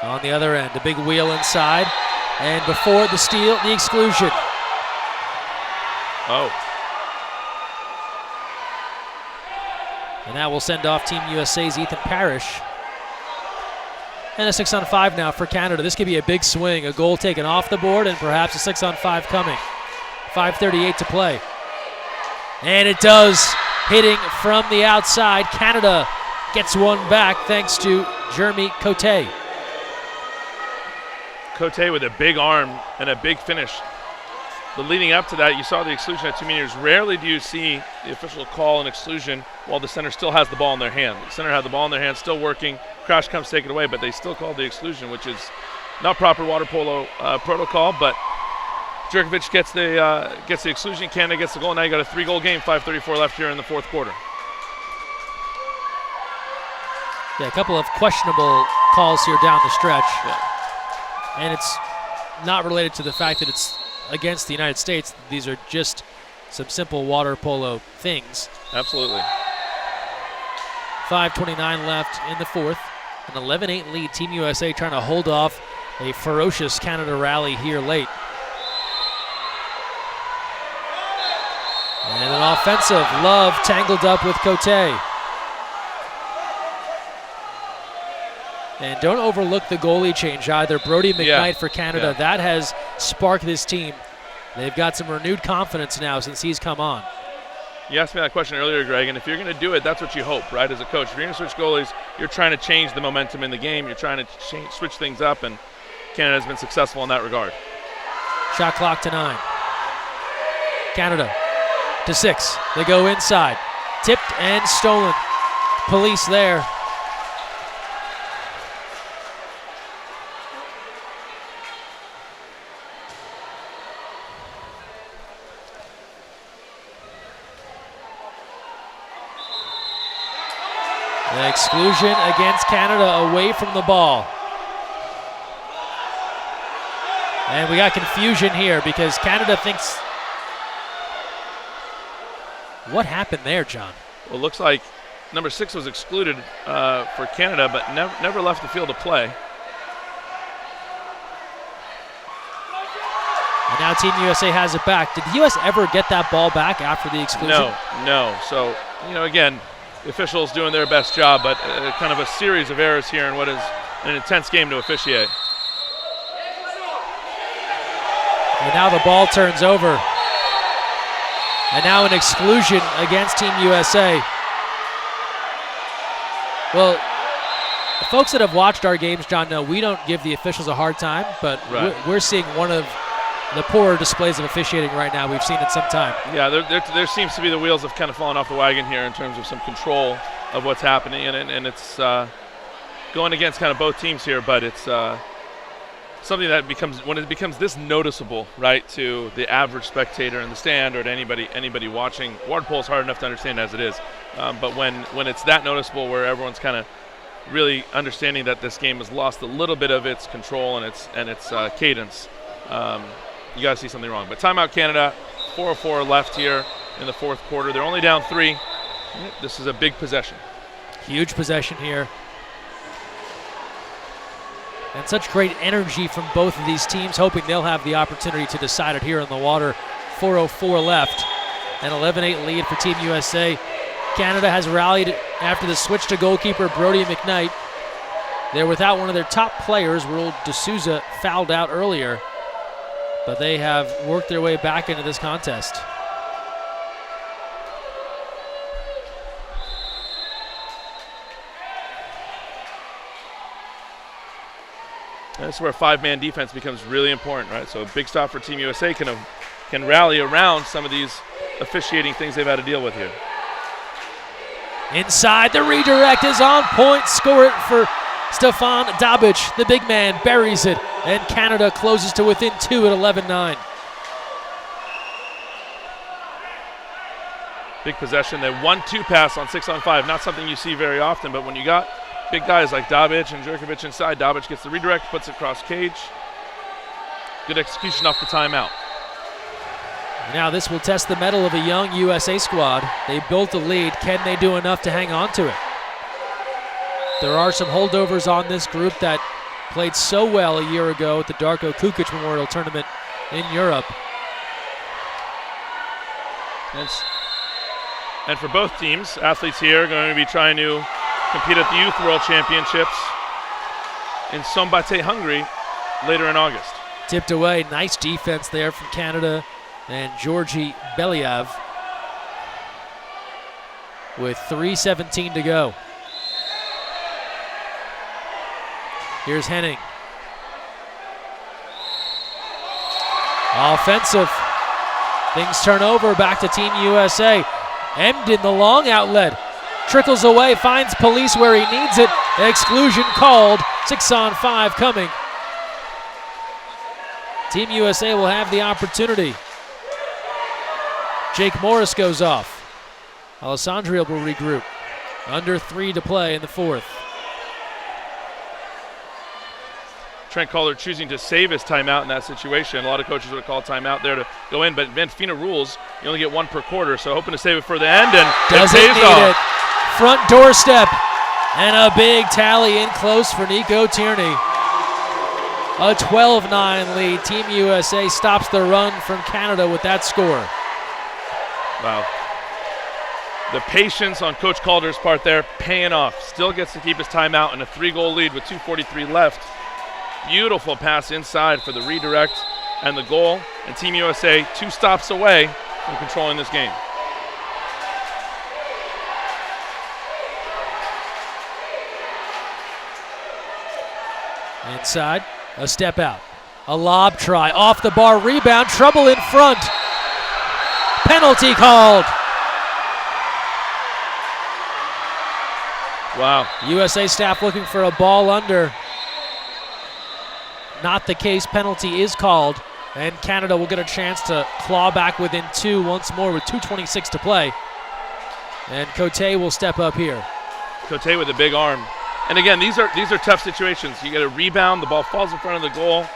On the other end, a big wheel inside. And before the steal, the exclusion. Oh. And that will send off Team USA's Ethan Parrish. And a 6-on-5 now for Canada. This could be a big swing, a goal taken off the board, and perhaps a 6-on-5 coming. 5:38 to play. And it does, hitting from the outside. Canada gets one back thanks to Jeremy Cote. Cote with a big arm and a big finish. But leading up to that, you saw the exclusion at 2 meters. Rarely do you see the official call an exclusion while the center still has the ball in their hand. The center had the ball in their hand, still working. Crash comes, take it away, but they still called the exclusion, which is not proper water polo protocol. But Jerkovic gets the exclusion. Canada gets the goal. Now you got a 3-goal game. 5:34 left here in the 4th quarter. Yeah, a couple of questionable calls here down the stretch. Yeah. And it's not related to the fact that it's against the United States. These are just some simple water polo things. Absolutely. 5:29 left in the 4th. An 11-8 lead. Team USA trying to hold off a ferocious Canada rally here late. And an offensive. Love tangled up with Cote. And don't overlook the goalie change either. Brody McKnight for Canada. That has sparked this team. They've got some renewed confidence now since he's come on. You asked me that question earlier, Greg, and if you're going to do it, that's what you hope, right, as a coach. If you're going to switch goalies, you're trying to change the momentum in the game. You're trying to switch things up, and Canada has been successful in that regard. Shot clock to 9. Canada to 6. They go inside. Tipped and stolen. Police there. The exclusion against Canada away from the ball. And we got confusion here because Canada thinks... What happened there, John? Well, it looks like number 6 was excluded for Canada, but never left the field to play. And now Team USA has it back. Did the U.S. ever get that ball back after the exclusion? No. So, again, the officials doing their best job, but kind of a series of errors here in what is an intense game to officiate. And now the ball turns over. And now an exclusion against Team USA. Well, the folks that have watched our games, John, know we don't give the officials a hard time, but we're seeing one of the poorer displays of officiating right now we've seen in some time. Yeah, there seems to be the wheels have kind of fallen off the wagon here in terms of some control of what's happening, and it's going against kind of both teams here, but it's something that when it becomes this noticeable, right, to the average spectator in the stand or to anybody watching. Water polo is hard enough to understand as it is, but when it's that noticeable where everyone's kind of really understanding that this game has lost a little bit of its control and its cadence, you got to see something wrong. But timeout Canada, 4:04 left here in the 4th quarter. They're only down 3. This is a big possession. Huge possession here. And such great energy from both of these teams, hoping they'll have the opportunity to decide it here in the water. 4:04 left. An 11-8 lead for Team USA. Canada has rallied after the switch to goalkeeper Brody McKnight. They're without one of their top players. Will D'Souza fouled out earlier, but they have worked their way back into this contest. And this is where five-man defense becomes really important, right? So a big stop for Team USA can rally around some of these officiating things they've had to deal with here. Inside, the redirect is on point. Score it for Stefan Dabic. The big man buries it, and Canada closes to within 2 at 11-9. Big possession. They 1-2 pass on 6-on-5. Not something you see very often, but when you got big guys like Dabic and Jurkovic inside, Dabic gets the redirect, puts it across cage. Good execution off the timeout. Now this will test the mettle of a young USA squad. They built a lead. Can they do enough to hang on to it? There are some holdovers on this group that played so well a year ago at the Darko Kukic Memorial Tournament in Europe. And for both teams, athletes here are going to be trying to compete at the Youth World Championships in Szombathely, Hungary, later in August. Tipped away. Nice defense there from Canada and Georgi Belyaev with 3:17 to go. Here's Henning. Offensive. Things turn over, back to Team USA. Emden, the long outlet, trickles away, finds police where he needs it. Exclusion called, 6-on-5 coming. Team USA will have the opportunity. Jake Morris goes off. Alessandria will regroup. Under 3 to play in the fourth. Trent Calder choosing to save his timeout in that situation. A lot of coaches would have called timeout there to go in, but Vanfina rules, you only get one per quarter, so hoping to save it for the end, and doesn't it pays need off. it. Front doorstep, and a big tally in close for Nico Tierney. A 12-9 lead. Team USA stops the run from Canada with that score. Wow. The patience on Coach Calder's part there, paying off. Still gets to keep his timeout and a 3-goal lead with 2:43 left. Beautiful pass inside for the redirect and the goal. And Team USA 2 stops away from controlling this game. Inside, a step out. A lob try, off the bar, rebound, trouble in front. Penalty called. Wow. USA staff looking for a ball under. Not the case, penalty is called, and Canada will get a chance to claw back within 2 once more with 2:26 to play. And Cote will step up here. Cote with a big arm. And again, these are tough situations. You get a rebound, the ball falls in front of the goal.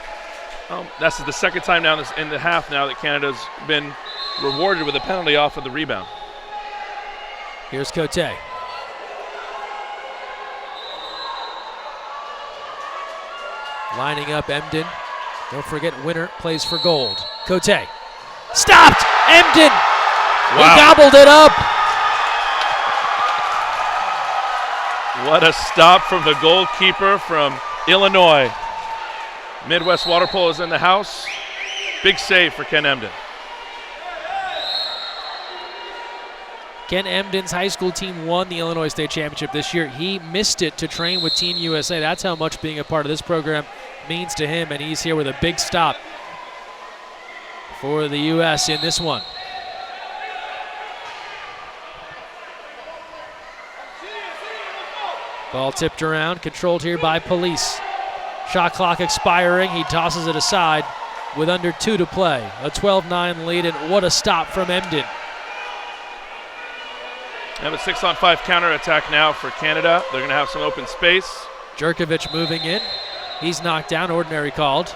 That's the second time now in the half now that Canada's been rewarded with a penalty off of the rebound. Here's Cote. Lining up Emden. Don't forget, winner plays for gold. Cote. Stopped! Emden! Wow. He gobbled it up! What a stop from the goalkeeper from Illinois. Midwest Water Polo is in the house. Big save for Ken Emden. Ken Emden's high school team won the Illinois State Championship this year. He missed it to train with Team USA. That's how much being a part of this program means to him, and he's here with a big stop for the U.S. in this one. Ball tipped around, controlled here by police. Shot clock expiring. He tosses it aside with under 2 to play. A 12-9 lead, and what a stop from Emden. Have a 6-on-5 counterattack now for Canada. They're going to have some open space. Jurkovic moving in. He's knocked down, ordinary called.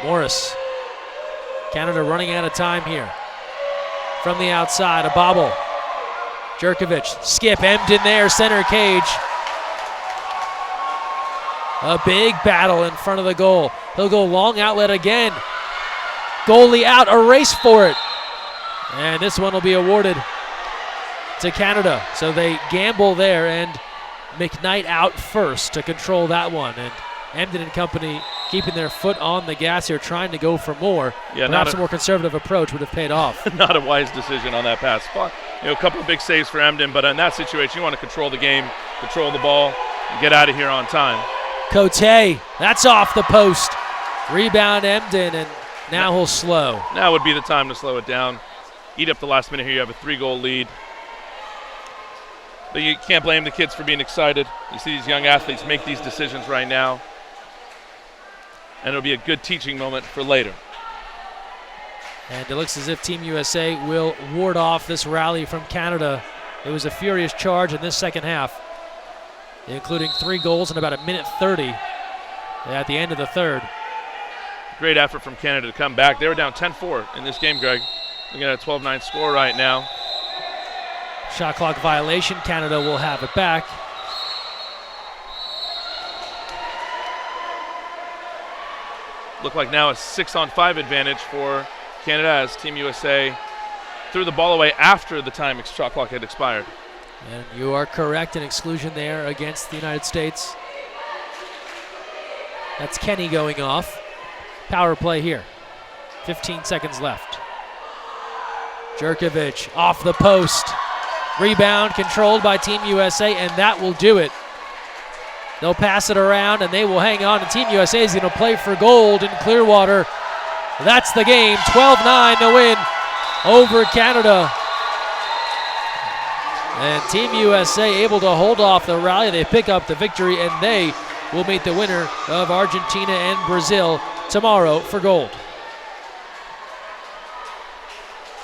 Morris. Canada running out of time here. From the outside, a bobble. Jurkovic, skip, Emden there, center cage. A big battle in front of the goal. He'll go long outlet again. Goalie out, a race for it. And this one will be awarded to Canada. So they gamble there, and McKnight out first to control that one. And Emden and company keeping their foot on the gas here, trying to go for more. Yeah, perhaps a more conservative approach would have paid off. Not a wise decision on that pass. A couple of big saves for Emden, but in that situation, you want to control the game, control the ball, and get out of here on time. Cote, that's off the post. Rebound Emden, and now he'll slow. Now would be the time to slow it down. Eat up the last minute here. You have a 3-goal lead. But you can't blame the kids for being excited. You see these young athletes make these decisions right now. And it'll be a good teaching moment for later. And it looks as if Team USA will ward off this rally from Canada. It was a furious charge in this second half, including 3 goals in about a minute 30 at the end of the third. Great effort from Canada to come back. They were down 10-4 in this game, Greg. Looking at a 12-9 score right now. Shot clock violation. Canada will have it back. Look like now a 6-on-5 advantage for Canada as Team USA threw the ball away after the time shot clock had expired. And you are correct, an exclusion there against the United States. That's Kenny going off. Power play here. 15 seconds left. Jerkovic off the post. Rebound controlled by Team USA, and that will do it. They'll pass it around, and they will hang on, and Team USA is going to play for gold in Clearwater. That's the game. 12-9 to win over Canada. And Team USA able to hold off the rally. They pick up the victory, and they will meet the winner of Argentina and Brazil tomorrow for gold.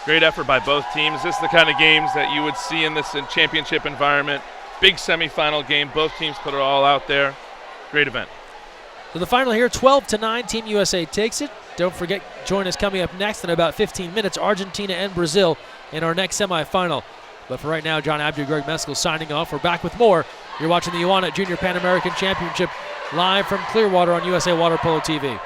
Great effort by both teams. This is the kind of games that you would see in this championship environment. Big semifinal game. Both teams put it all out there. Great event. So the final here, 12-9. Team USA takes it. Don't forget, join us coming up next in about 15 minutes. Argentina and Brazil in our next semifinal. But for right now, John Abdu, Greg Meskel signing off. We're back with more. You're watching the UANA Junior Pan American Championship live from Clearwater on USA Water Polo TV.